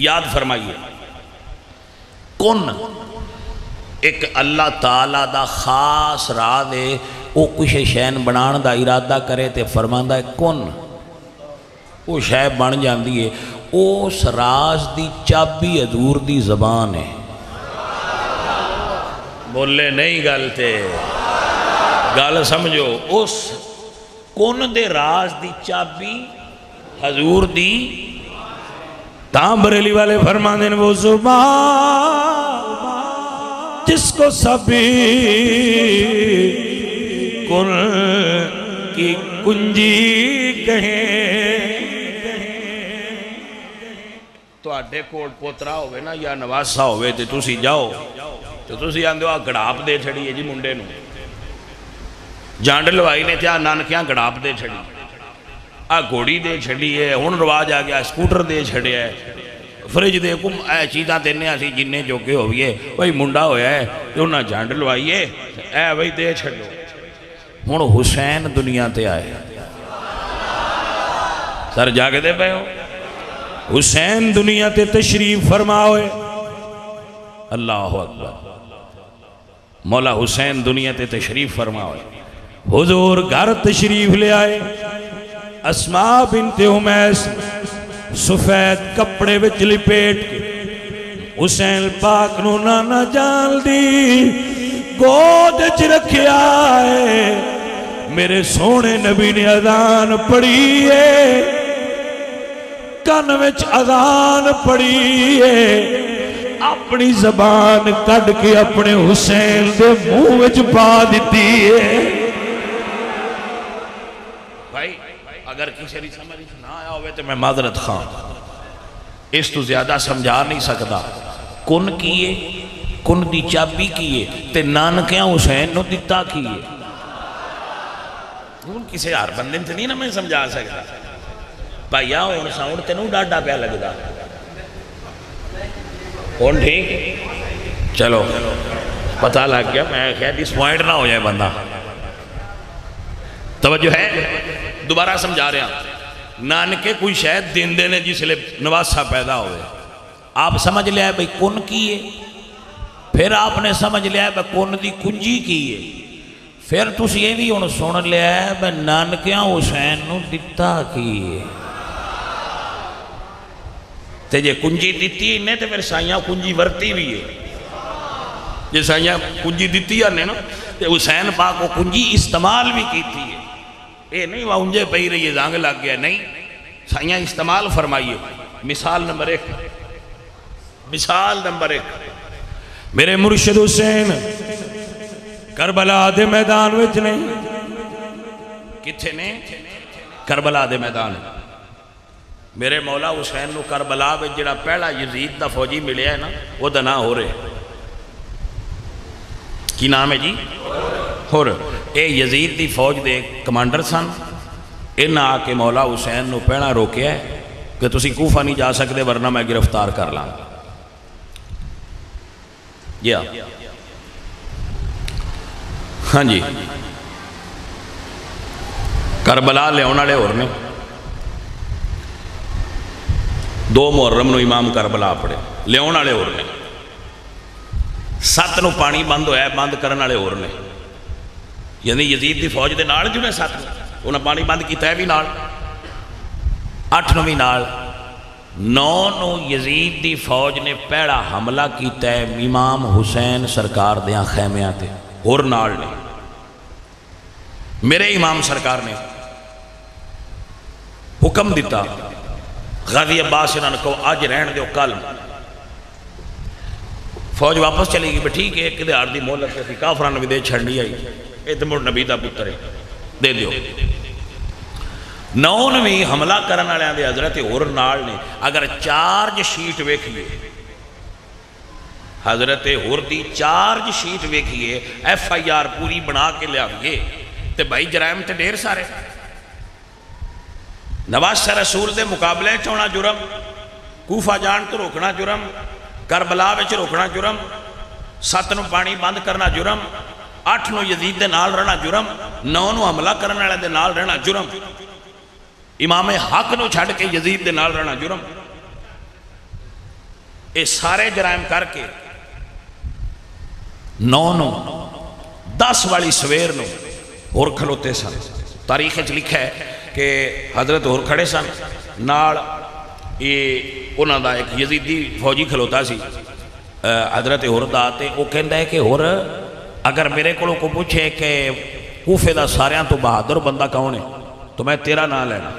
یاد فرمائیے، کن ایک اللہ تعالیٰ دا خاص راز ہے، وہ کچھ شین بنان دا ارادہ کرے تے فرماندہ ہے کن، وہ شے بن جاندی ہے۔ اس راز دی چابی حضور دی زبان ہے۔ بولے نہیں گل تے گل سمجھو، اس کن دے راز دی چابی حضور دی، تاں بریلی والے فرماندے ہیں وہ زبان جس کو سبھی کن کی کنجی کہیں۔ تو آڈے کوڑ پوترا ہوئے نا یا نواسا ہوئے تے تُسی جاؤ تو تُسی آندھو آ گڑاپ دے چھڑی ہے جی منڈے نو، جانڈ لوائی نے تیا نانکیاں گڑاپ دے چھڑی، آ گھوڑی دے چھڑی ہے، ہون رواج آ گیا سکوٹر دے چھڑی ہے، فریج دے کم اے چیزاں دینے آسی جننے جوکے ہوئیے، وہی منڈا ہویا ہے جو نہ جانڈ لوائیے اے وہی دے چھڑو۔ ہون حسین دنیا تے آئے، سر جاگے دے پہ ہو، حسین دنیا تے تشریف فرماؤے، اللہ اکبر، مولا حسین دنیا تے تشریف فرماؤے۔ حضور گھر تشریف لے آئے، اسماء بنت امیس سفید کپڑے وچ لپیٹ کے حسین پاک نو نانا جان دی گود چ رکھیا ہے۔ میرے سونے نبی نے اذان پڑھی ہے، کان وچ اذان پڑھی ہے، اپنی زبان کڈ کے اپنے حسین دے منہ وچ پا دیتی ہے۔ بھائی اگر کسی نے سمجھ نہ آیا ہوئے تو میں معذرت خواہ، اس تو زیادہ سمجھا نہیں سکتا۔ کن کیے، کن دی چابی کیے تے نانکیاں حسین نو دیتا کیے، کن کسی ہر بندے سے نہیں نا میں سمجھا سکتا۔ بھائیہ ہون ساؤنڈ تے نو ڈاڈا پہ لگتا، کون ٹھیک؟ چلو پتہ لگ گیا، میں خیر ڈسپوائنٹ نہ ہو جائے بندہ۔ توجہ ہے، دوبارہ سمجھا رہے ہیں۔ نانکے کوئی شاید دن دینے جس لئے نواسا پیدا ہوئے، آپ سمجھ لیا ہے بھئی کن کیے، پھر آپ نے سمجھ لیا ہے بھئی کن دی کنجی کیے، پھر تُس یہ بھی انہوں سن لیا ہے بھئی نانکیاں حسین نو دیتا کیے۔ تے جے کنجی دیتی انہیں تے پھر سائیاں کنجی ورتی بھی ہے، جے سائیاں کنجی دیتی ہے نا تے حسین پاک کو کنجی استعمال بھی کی تھی ہے۔ اے نہیں وہ انجے پہی رہی ہے زانگ لگ گیا، نہیں، سائیاں استعمال فرمائیے۔ مثال نمبر 1، مثال نمبر 1، میرے مرشد حسین کربلا دے میدان وچ نہیں، کتھے نے؟ کربلا دے میدان۔ میرے مولا حسین نو کربلا وچ جڑا پہلا یزید دا فوجی ملے ہے نا، وہ دنا ہو رہے، کی نام ہے جی؟ ہور اے یزید دی فوج دے کمانڈر سن، ان آ کے مولا حسین نو پہنا روکیا ہے کہ تسی کوفہ نہیں جا سکتے ورنہ میں گرفتار کر لوں۔ یا ہاں جی، کربلا لے ہونا لے اور نے 2 محرم نو امام کربلا پڑے، لے ہونا لے اور نے 7 نو پانی بند ہویا ہے، بند کرنا لے اور نے، یعنی یزید دی فوج دے نال جو نے 7 انہاں پانی بند کیتا ہے بھی نال، 8 نو بھی نال، 9 نو یزید دی فوج نے پہلا حملہ کیتا ہے امام حسین سرکار دیاں خیمیاں تے، اور نال نے میرے امام سرکار نے حکم دیتا، غازی عباس انہوں نے کہو آج رہن دیو کل، فوج واپس چلے گی، ٹھیک ہے ایک دیار دی مہلت سے کافران نبی دے چھڑنی آئی، اتمر نبی دا پتر ہے دے دیو۔ 9ویں حملہ کرنا لیا دے حضرت اور نال نے، اگر چارج شیٹ ویکھئے، حضرت اور the charge sheet F, I R آر پوری بنا کے لیا گئے، تے بھائی جرائم تے ڈھیر سارے، نواز رسول دے مقابلے چونا جرم، کوفہ جان تو روکنا جرم، کربلا وچ روکنا جرم، 7 نو پانی بند کرنا جرم، 8 نو یزید دے نال رہنا جرم، 9 نو حملہ کرنے والے دے نال رہنا جرم، امام حق نو چھڑ کے یزید دے نال رہنا جرم، اے سارے جرائم کر کے 9 نو 10 والی سویر نو اور کھلوتے سن۔ تاریخ وچ لکھا ہے کہ حضرت اور کھڑے سن، نال یہ انہاں دا ایک یزیدی فوجی کھلوتا سی حضرت اور دا، تے وہ کہندا ہے کہ اور اگر میرے کو پوچھے کہ کوفے دا ساریاں تو بہادر بندہ کون ہے تو میں تیرا نام لینا۔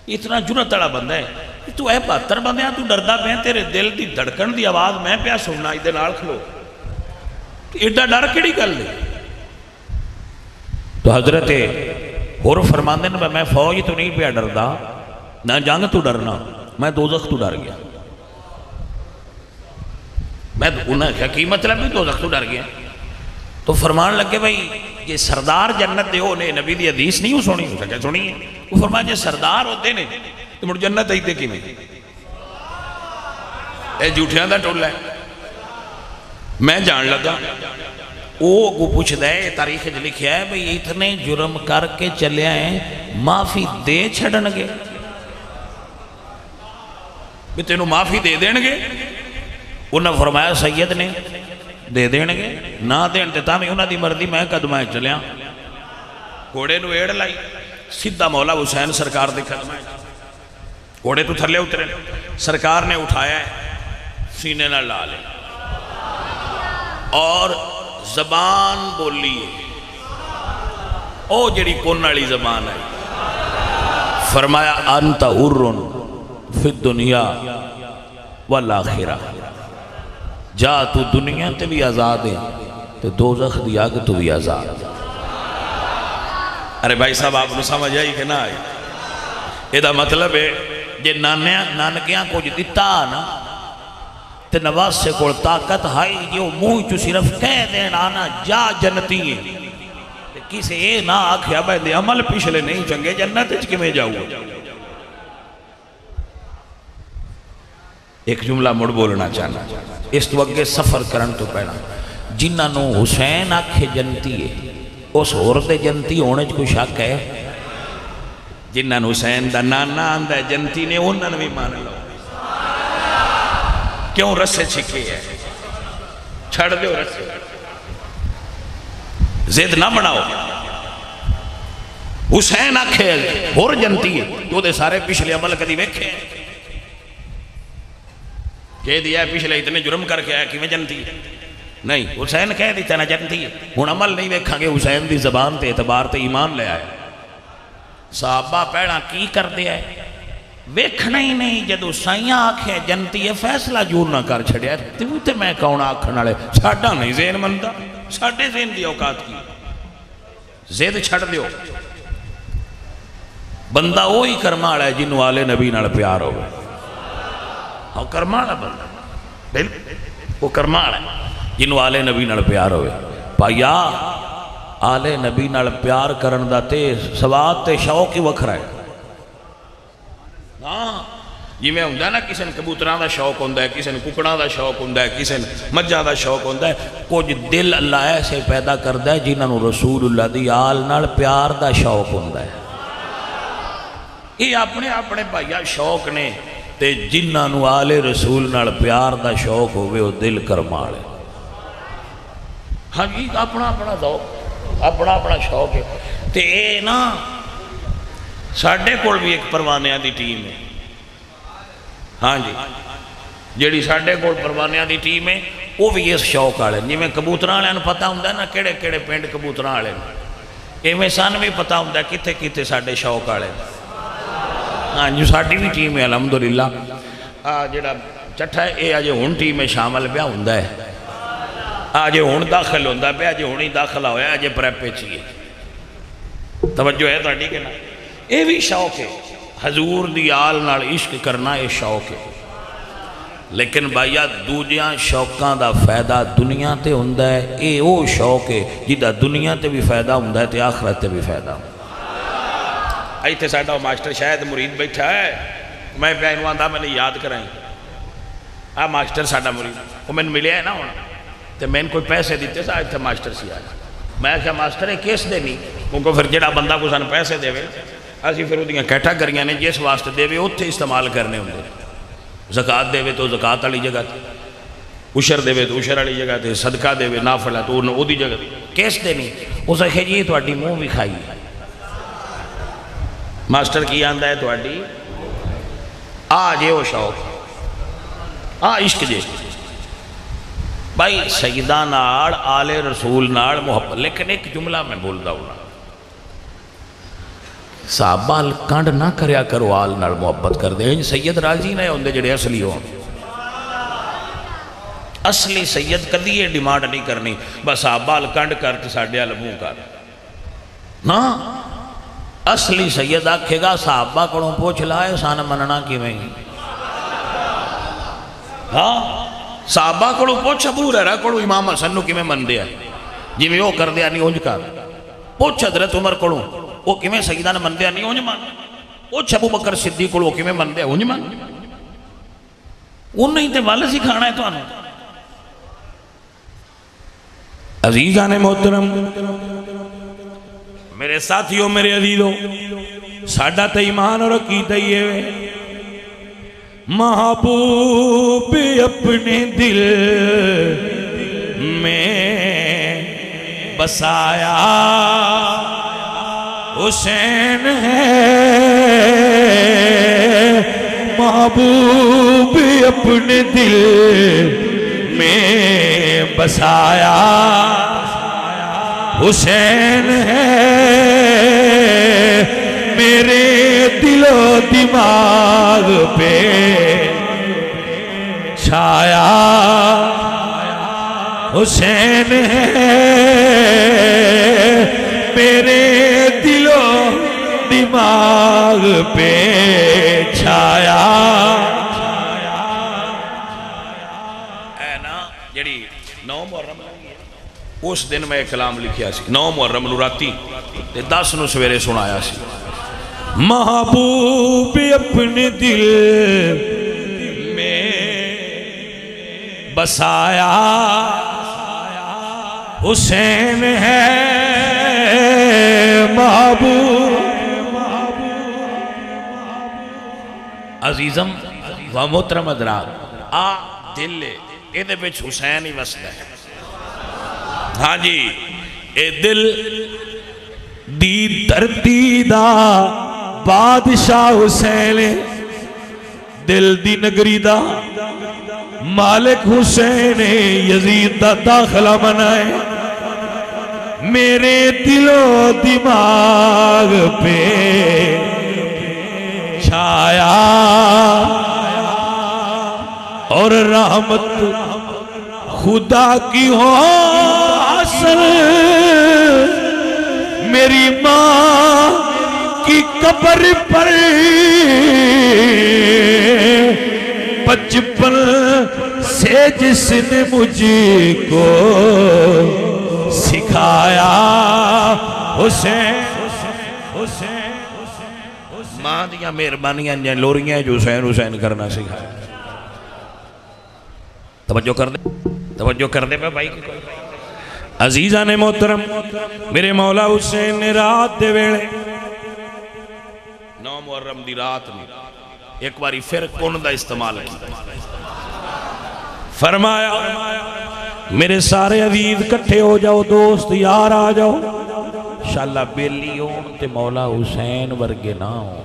اتنا جرت والا بندہ ہے، تو اے 72 بندیاں تو ڈردا پیا، تیرے دل دی دھڑکن دی آواز میں پیا سننا، ادھر نال کھلو، ایڈا ڈر کیڑی گل ہے؟ تو حضرت اور فرماندے نے میں فوج تو نہیں پیا ڈردا، نہ جنگ تو ڈرنا، میں دوزخ تو ڈر گیا۔ میں انہیں کہا کی مطلب بھی دوزخ تو ڈر گیا؟ تو فرمان لگے بھائی یہ سردار جنت دے ہو نے، نبی دی حدیث نہیں ہو سونی ہو سکے سونی ہے، وہ فرمان یہ سردار ہوتے نے تو مڑ جنت آئی تے کی میں اے جھوٹیاں دا ٹولا ہے۔ میں جان لگا وہ کو پوچھ دے، تاریخ جو لکھیا ہے بھئی اتنے جرم کر کے چلے آئیں معافی دے چھڑن گے، بھی تینوں معافی دے دین گے؟ انہوں نے فرمایا سید نے دے دین گے، نہ دین تے تامی انہوں دی مردی میں قدمائے چلیاں، گھوڑے نو ایڑ لائی سیدھا مولا حسین سرکار دے قدمائے، گھوڑے تو تھلے اترے، سرکار نے اٹھایا ہے سینے نہ لا لے اور زبان بولی ہے، او جڑی کون والی زبان ہے، فرمایا انت حرن فی الدنیا والآخرہ، جا تو دنیا تے بھی آزاد ہے تے دوزخ دی آگ تو بھی آزاد۔ ارے بھائی صاحب آپ نے سمجھ آئی کہ نہ آئی؟ یہ دا مطلب ہے جے نانکیاں کو دیتا نا تے نواز سے کوئی طاقت ہائی جو منہ چو صرف کہہ دینا آنا جا جنتی ہے، کسی اے نہ آکھیا بھائی دے عمل پچھلے نہیں چنگے جنت اچھ کے میں جاؤ۔ ایک جملہ مڑ بولنا چاہنا، اس تو اگے سفر کرن تو پہنا جنہاں نو حسین آکھے جنتی ہے اس عورت جنتی ہونے کو شک ہے؟ جنہاں نو حسین دا نانا آندہ ہے جنتی نے انہاں نو بھی مان لو، کیوں رسے چھکے ہے؟ چھڑ دے رسے، زید نہ بناؤ۔ حسین آکھے اور جنتی ہے تو دے سارے پچھلے عمل کدی ویکھے کہہ دیا ہے پچھلے اتنے جرم کر کے آیا کہ میں جنتی ہے؟ نہیں، حسین کہہ دیتا نا جنتی ہے، ہن عمل نہیں ویکھاں گے، حسین دی زبان تے اعتبار تے ایمان لے آئے۔ صحابہ پہلا کی کر دیا ہے؟ ویکھنا ہی نہیں، جدو سائیاں آکھے جنتی ہے فیصلہ جور نہ کر چھڑیا تو تے میں کون آکھنا لے، چھاڑا نہیں ذہن مندہ، ساڑھے ذہن دی اوقات کی زید چھڑ دیو۔ بندہ وہی کرماڑا ہے جنہوں آلے نبی نال پیار ہوئے، وہ کرماڑا بندہ بل وہ کرماڑا ہے جنہوں آلے نبی نال پیار ہوئے۔ پایا آلے نبی نال پیار کرن دا تے سواد تے شوق ہی وکھرا ہے۔ ہاں جی میں ہوں نا کسی نے کبوتران دا شوق ہوندہ ہے، کسی نے ککڑان دا شوق ہوندہ ہے، کسی نے مجھا دا شوق ہوندہ ہے، کچھ دل اللہ ایسے پیدا کردہ ہے جنہوں رسول اللہ دی آل نال پیار دا شوق ہوندہ ہے۔ یہ اپنے اپنے بھائیہ شوق نے تے جنہوں آل رسول نال پیار دا شوق ہوئے وہ دل کرمالے۔ ہاں جی اپنا اپنا ذوق، اپنا اپنا شوق ہے۔ تے اے نا ساڑھے کول بھی ایک پروانیاں دی ٹیم ہے، ہاں جی جیڑی ساڑھے کول پروانیاں دی ٹیم ہے وہ بھی اس شوق آلے، جی میں کبوتران آلے پتہ ہوندہ ہے نا کیڑے کیڑے پینڈ کبوتران آلے، ایویں سان بھی پتہ ہوندہ ہے کتے کتے ساڑھے شوق آلے۔ ہاں جو ساڑھی بھی ٹیم ہے الحمدللہ، جیڑا چٹھا ہے اے آجے ہون ٹیم میں شامل پیا ہوندہ ہے، آجے ہون داخل ہوندہ پیا، آجے ہونی داخلہ ہویا، آجے پریپے چیئے۔ توجہ ہے تاڑی کے نا اے بھی شوق ہے، حضور دی آل نال عشق کرنا اے شوق ہے، لیکن بھائیہ دوجیاں شوقاں دا فائدہ دنیا تے ہوندہ ہے، اے او شوق ہے جدہ دنیا تے بھی فائدہ ہوندہ ہے تے آخرت تے بھی فائدہ ہوندہ ہے۔ ایتھے ساڑھا ماسٹر شاید مرید بیٹھا ہے، میں بیانوان دا میں نے یاد کرائیں، ماسٹر ساڑھا مرید وہ میں نے ملیا ہے نا ہونا تو میں نے کوئی پیسے دیتے سا اتنے ماسٹر سی آیا میں کہا ماسٹر ہے کیس دینی کیونکہ پھر جڑا بندہ کو سان پیسے دے اسی پھر وہ کیٹاگریاں نے جس واسطے دے اتنے استعمال کرنے ہوں زکات دے تو زکات والی جگہ اشر دے تو اشر والی جگہ تے صدقہ دے نافل ہے تو وہ جگہ کیس دینی اس آخے جی تھوڑی منہ بھی کھائی ماسٹر کی آندا ہے تھوڑی آ جے وہ شوق آ عشق جے بھائی سیدہ ناڑ آل رسول ناڑ محبت لیکن ایک جملہ میں بولتا ہوں صحابہ کنڈ نہ کریا کرو آل ناڑ محبت کر دے سید راضی نہ ہوندے جڑے اصلی ہوں اصلی سید کدی یہ ڈیمانڈ نہیں کرنی بس صحابہ کنڈ کر کے ساڑھے علموں کر نا اصلی سید آکھے گا صحابہ کڑوں پوچھ لائے سانا مننا کی میں ہاں صحابہ کڑوں پوچھ ابو ہریرہ کڑوں امام حسن کی میں من دیا جی میں وہ کر دیا نہیں اونج کر پوچھ حضرت عمر کڑوں وہ کی میں سیدہ نے من دیا نہیں اونج مان پوچھ ابو بکر صدیق کڑوں کی میں من دیا اونج مان انہیں تے والے سکھانا ہے تو آنے عزیزان محترم میرے ساتھیوں میرے عزیزوں ساڈا تے ایمان اور عقیدہ یہ محبوب اپنے دل میں بسایا حسین ہے محبوب اپنے دل میں بسایا حسین ہے میرے دل و دماغ پہ چھایا حسین ہے میرے دل و دماغ پہ چھایا اے نا جڑی 9 محرم اس دن میں کلام لکھیا سی 9 محرم نو راتی 10 نو سویرے سنایا سی محبوب اپنے دل میں بسایا حسین ہے محبوب عزیزم و محترم حضرات آ دل اے دے بچ حسین ہی وسدا ہے ہاں جی اے دل دی دھرتی دا بادشاہ حسین دل دی نگری دا مالک حسین یزید دا داخلہ منائے میرے دل و دماغ پہ چھایا اور رحمت خدا کی ہو حاصل میری ماں کی قبر پر 55 سے جس نے مجھے کو سکھایا حسین ماں دیا مہربانیاں جن لوریاں جو حسین حسین کرنا سکھایا توجہ کر دے پہ بھائی کی کوئی عزیزان محترم میرے مولا حسین نے رات دے ویڑے 9 محرم دی رات میں ایک باری پھر کون دا استعمال ہے فرمایا میرے سارے عزیز کٹھے ہو جاؤ دوست یار آ جاؤ انشاءاللہ بیلی ہون تے مولا حسین ورگے نہ ہوں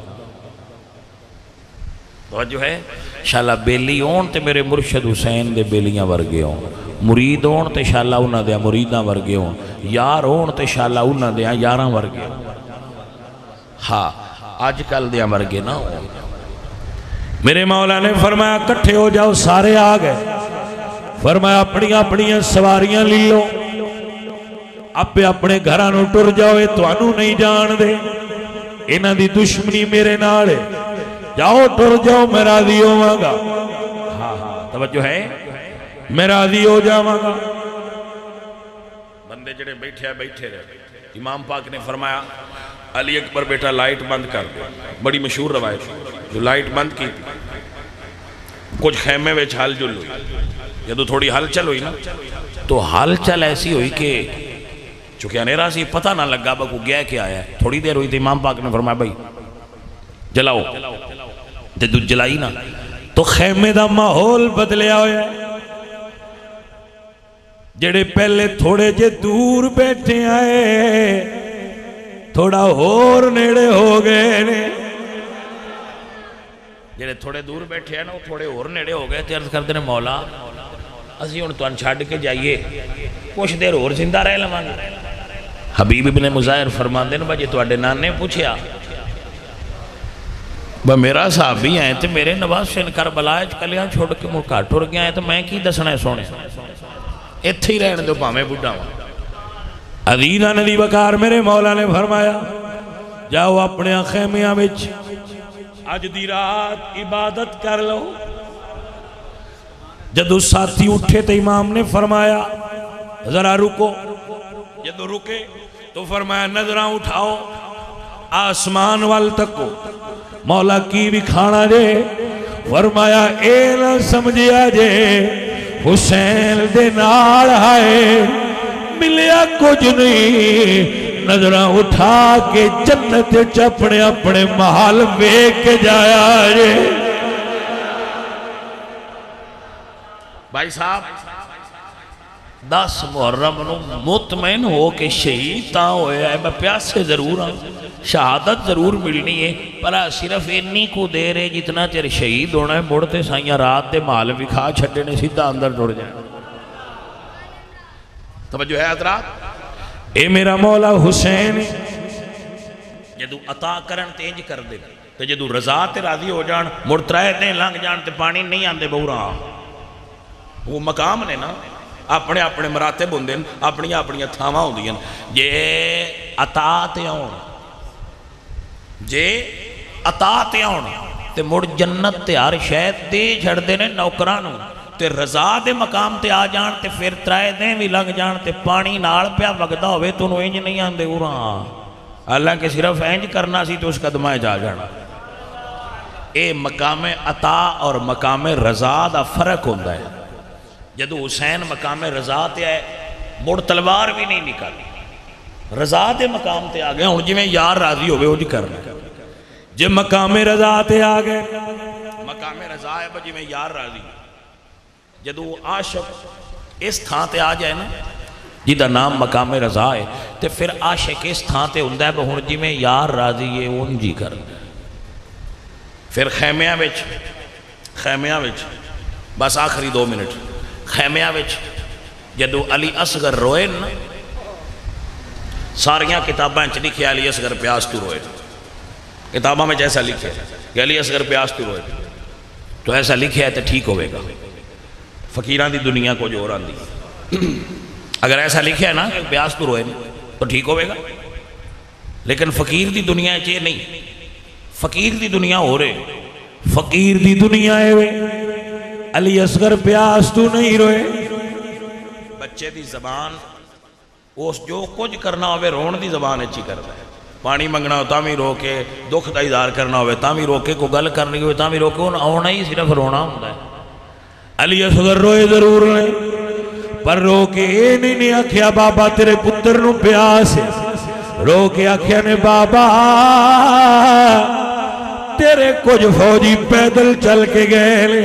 توجہ ہے انشاءاللہ بیلی ہون تے میرے مرشد حسین دے بیلیاں ورگے ہوں مرید ہون تے انشاءاللہ انہاں دیا مریداں ورگے ہوں یار ہون تے انشاءاللہ انہاں دیا یاراں ورگے ہوں ہاں آج کل دیا ورگے نہ ہوں میرے مولا نے فرمایا کٹھے ہو جاؤ سارے آ گئے فرمایا اپنی سواریاں لی لو اپنے گھرانو ٹر جاؤ یہ توانو نہیں جان دے انہاں دی دشمنی میرے نالے جاؤ ٹر جاؤ میں راضی ہوں گا ہاں توجہ ہے میں راضی ہو جاؤں گا بندے جڑے بیٹھے رہے امام پاک نے فرمایا علی اکبر بیٹا لائٹ بند کر دے بڑی مشہور روایت جو لائٹ بند کی تھی کچھ خیمے میں چھال جل ہوئی جدو تھوڑی ہلچل ہوئی نا تو ہلچل ایسی ہوئی کہ چونکہ انیرا سی پتہ نہ لگا بکو گیا کیا آیا ہے. تھوڑی دیر ہوئی تھی امام پاک نے فرمایا بھائی جلاؤ تے دو جلائی نا تو خیمے دا ماحول بدلیا ہویا ہے. جڑے پہلے تھوڑے جے دور بیٹھے آئے تھوڑا اور نیڑے ہو گئے نے. جڑے تھوڑے دور بیٹھے ہیں نا وہ تھوڑے اور نیڑے ہو گئے. عرض کرتے ہیں مولا اسی ہن تانوں چھڈ کے جائیے کچھ دیر اور زندہ رہ لواں گے. حبیب ابن مظاہر فرماندے نے بھائی تواڈے نانے پوچھیا با میرا صحابی ہیں تے میرے نواز شن کربلا وچ کلیاں چھوڑ کے ملکا ٹر گیا ہے تو میں کی دسنا ہے سونے ایتھے ہی رہن دو پاویں بڈھا ہاں. عزیزاں دی وقار میرے مولا نے فرمایا جاؤ اپنے خیمیاں وچ اج دی رات عبادت کر لو. جدو ساتھی اٹھے تو امام نے فرمایا ذرا رکو. جدو رکے تو فرمایا نظراں اٹھاؤ آسمان وال تکو مولا کی بھی کھانا جے. فرمایا اے نہ سمجھیا جے حسین دے نال آئے ملیا کچھ نہیں. نظراں اٹھا کے جنت چپنے اپنے محل بیک کے جایا جے. بھائی صاحب 10 محرم نو مطمئن ہو کے شہید تاں ہوئے ہے. میں پیاسے ضرور ہوں شہادت ضرور ملنی ہے پر صرف انی کو دیر ہے جتنا چر شہید ہونا ہے. مڑتے سائیاں رات دے محل بھی کھا چھڑے نے سیدھا اندر ٹر جائے. توجہ ہے حضرات اے میرا مولا حسین جدو عطا کرن تینج کر دے تو جدو رضا تے راضی ہو جان مرترائے دیں لنگ جان تے پانی نہیں آندے بہرا. وہ مقام نے نا اپنے اپنے مراتب ہوندے اپنی اپنی تھاواں ہوندیاں. جے عطا تے آن جے عطا تے آن تے مڑ جنت تے ہر شاید دے چھڑ دے نے نوکرانوں تے رضا دے مقام تے آ جان تے پھر ترائے دیں بھی لنگ جان تے پانی نال پیا وگدا ہوئے تو انہوں انج نہیں آندے اُراں. اللہ کہ صرف انج کرنا سی تو اس قدمہ جا جانا. اے مقام عطا اور مقام رضا دا فرق ہوندہ ہے. جدو حسین مقام رضا تے آئے مڑ تلوار بھی نہیں نکالی رضا دے مقام تے آگئے ہوں جی میں یار راضی ہوئے ہو جی کرنا جب مقام رضا تے آگئے مقام رضا ہے جی میں یار راضی. جدو عاشق اس تھان تے آ جائے نا جی دا نام مقام رضا ہے تے پھر عاشق اس تھان تے ہوندہ ہے بہن جی میں یار راضی ہے ان جی کرنا. پھر خیمیاں وچ بس آخری 2 منٹ خیمیاں وچ جدو علی اصغر روئے نا ساریاں کتاباں چ لکھے علی اصغر پیاس تو روئے. کتاباں میں جیسا لکھے کہ علی اصغر پیاس تو روئے تو ایسا لکھے ہے تو ٹھیک ہوئے گا. فقیران دی دنیا کو جو ران دی اگر ایسا لکھے ہے نا پیاس تو روئے تو ٹھیک ہوئے گا. لیکن فقیر دی دنیا چاہیے نہیں. فقیر دی دنیا ہو رہے فقیر دی دنیا ہے وے علی اصغر پیاس تو نہیں روئے. بچے دی زبان اس جو کچھ کرنا ہوئے رون دی زبان اچھی کرتا ہے. پانی منگنا ہو تامی رو کے دکھ دا اظہار کرنا ہوئے تامی رو کے کو گل کرنی ہوئے تامی رو کے آنا ہی صرف رونا ہوتا ہے. علی اصغر روئے ضرور نہیں پر رو کے اے نہیں آکھیا بابا تیرے پتر نو پیاس ہے. رو کے آکھیا نے بابا تیرے کچھ فوجی پیدل چل کے گئے لے.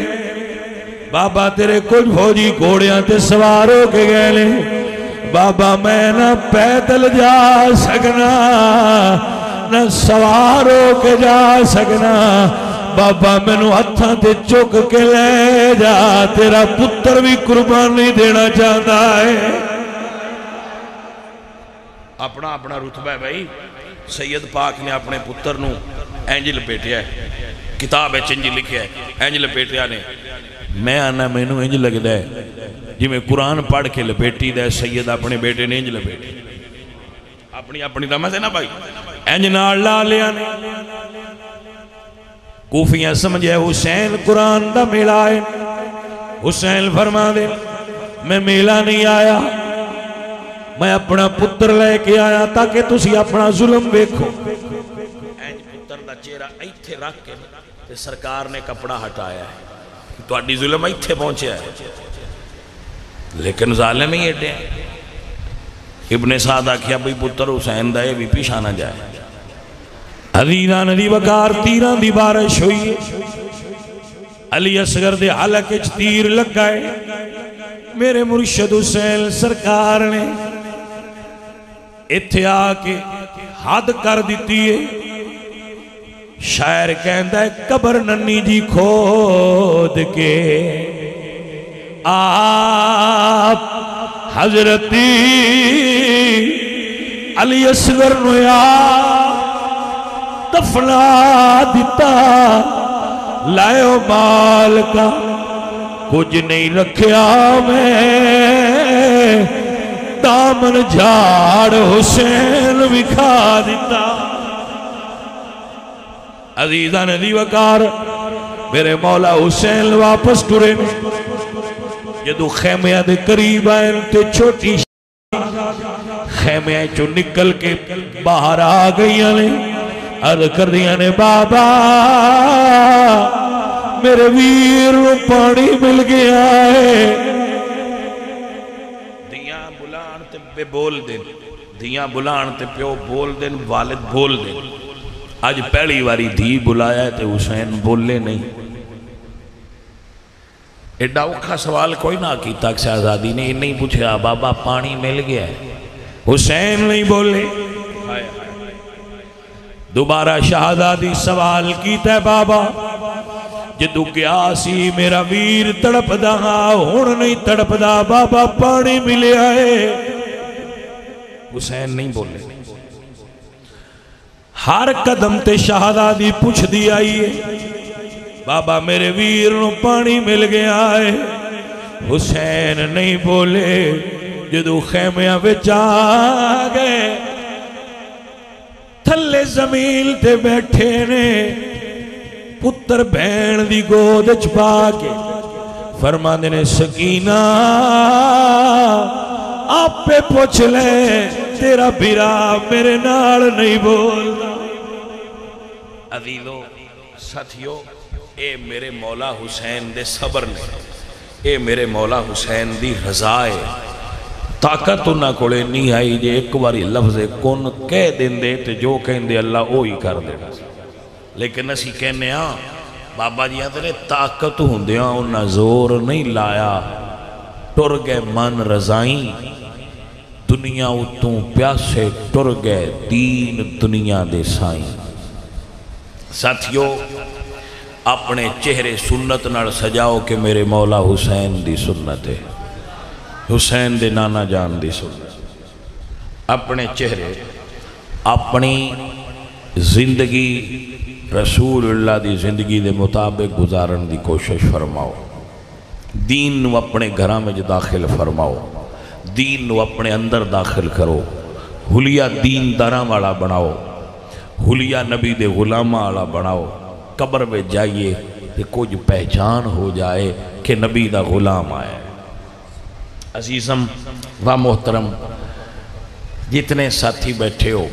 بابا تیرے کچھ فوجی گھوڑیاں تے سوار ہو کے گئے لے. بابا میں نہ پیدل جا سکنا نہ سوار ہو کے جا سکنا. بابا میں نو ہتھاں تے چک کے لے جا تیرا پتر بھی قربانی دینا چاہتا ہے. اپنا اپنا رتبہ ہے بھائی. سید پاک نے اپنے پتر نو اینج لپیٹیا ہے کتاب ہے چنجی لکھیا ہے اینج لپیٹیا نے. میں آنا میں نو اینج لگ دا ہے جی میں قرآن پڑھ کے لپیٹی دا ہے. سید اپنے بیٹے نے اینج لپیٹی اپنی اپنی رمض ہے نا بھائی اینج نال لا لیا نے. کوفیاں سمجھے حسین قرآن دا میلہ ہے. حسین فرما دے میں میلہ نہیں آیا میں اپنا پتر لے کے آیا تاکہ تسی اپنا ظلم بیکھو. اینج پتر دا چہرہ ایتھے رکھ کے سرکار نے کپڑا ہٹایا ہے تو اڈی ظلم ایتھے پہنچے ہے. لیکن ظالم ہی ایڈے ہیں. ابن سعد آکھیا بھئی پتر حسین دا یہ بھی پیچھا نہ جائے. عزیزان دی وقار تیران دی بارش ہوئی. علی اصغر دے حلق اچ تیر لگائے. میرے مرشد حسین سرکار نے اتھے آکے حد کر دیتی ہے. شاعر کہندہ ہے قبر ننی جی کھود کے آپ حضرتی علی اصغر نویا دفنا دیتا. لائیو مال کا کچھ نہیں رکھیا میں دامن جھاڑ حسین بکھا دیتا. عزیزان دی وقار میرے مولا حسین واپس ٹرے جدو خیمیہ دے قریب آئے تے چھوٹی خیمیہ چو نکل کے باہر آ گئی نے عرض کر دیا نے بابا میرے ویر رو پانی مل گیا ہے. دیاں بلان تے بے بول دیں, دیاں بلان تے پیو بول دیں, والد بول دیں. آج پہلی واری دھی بلایا ہے تے حسین بولے نہیں. ایڈا اوکھا سوال کوئی نہ کیتا کہ شہزادی نے نہیں پوچھا بابا پانی مل گیا ہے. حسین نہیں بولے. دوبارہ شہزادی سوال کیتا ہے بابا جدو کیا سی میرا ویر تڑپ دا ہون نہیں تڑپ دا بابا پانی ملے آئے. حسین نہیں بولے. ہر قدم تے شہزادی پوچھ دی آئی ہے بابا میرے ویر نو پانی مل گیا ہے. حسین نہیں بولے. جدو خیمیاں وچ آ گئے تھلے زمین تے بیٹھے نے پتر بہن دی گود چھپا کے فرماندے نے سکینہ آپ پہ پوچھ لے تیرا بیرا میرے نال نہیں بولنا. عزیزو ساتھیو اے میرے مولا حسین دے صبر نے, اے میرے مولا حسین دی رضا ہے. طاقت انہاں کولے نہیں آئی جے ایک باری لفظ کن کہہ دیں دے تے جو کہیں دے اللہ وہی کر دے گا. لیکن اسی کہنے ہاں بابا جی آتے طاقت ہوندیاں انہاں زور نہیں لایا. ٹر گئے من رضائیں دنیا اتوں پیاسے ٹر گئے دین دنیا دے سائیں. ساتھیو اپنے چہرے سنت نال سجاؤ کہ میرے مولا حسین دی سنت ہے, حسین دے نانا جان دی سنت. اپنے چہرے اپنی زندگی رسول اللہ دی زندگی دے مطابق گزارن دی کوشش فرماؤ. دین نو اپنے گھراں میں داخل فرماؤ, دین نو اپنے اندر داخل کرو. حلیہ دین داراں والا بناؤ, حلیہ نبی دے غلامہ والا بناؤ. قبر میں جائیے کہ کچھ پہچان ہو جائے کہ نبی دا غلام آئے. عزیزم و محترم جتنے ساتھی بیٹھے ہو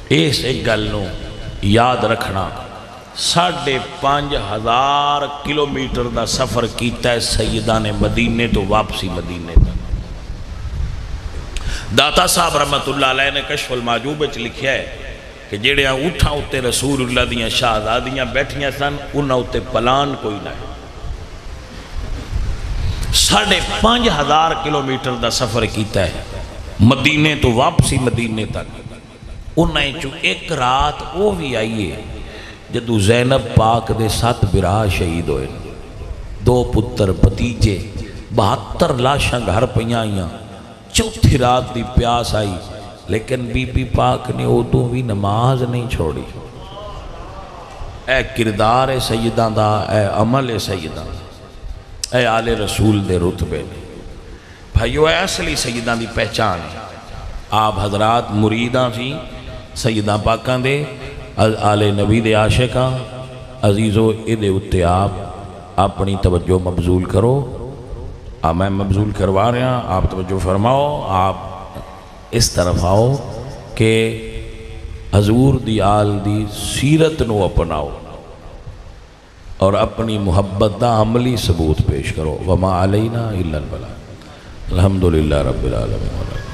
اس ایک گل نو یاد رکھنا 5,500 کلومیٹر دا سفر کیتا ہے سیدہ نے مدینے تو واپسی مدینے تک. داتا صاحب رحمت اللہ علیہ نے کشف المعجوب وچ لکھیا ہے کہ جڑے اٹھاں اتے رسول اللہ دیاں شہزادیاں بیٹھیاں سن انہاں اتے پلان کوئی نہ ہے. 5,500 کلومیٹر دا سفر کیتا ہے مدینے تو واپسی مدینے تک. انہیں چو ایک رات وہ بھی آئیے جدو زینب پاک دے 7 برا شہید ہوئے, 2 پتر بھتیجے, 72 لاشاں گھر پہیاں آئیاں. چوتھی رات دی پیاس آئی لیکن بی بی پاک نے ادوں بھی نماز نہیں چھوڑی. اے کردار سیدہ دا, اے عمل سیدہ, اے آل رسول دے رتبے نے. بھائیو اے اصلی سیدہ دی پہچان. آپ حضرات مریداں سی سیدہ پاکاں دے, آل نبی دے عاشقاں. عزیزو ادھے اتے آپ اپنی توجہ مبذول کرو. میں مبذول کروا رہا ہوں, آپ توجہ فرماؤ. آپ اس طرف آؤ کہ حضور دی آل دی سیرت نو اپناؤ اور اپنی محبت دا عملی ثبوت پیش کرو. وما علینا الا البلاغ. الحمدللہ رب العالمین.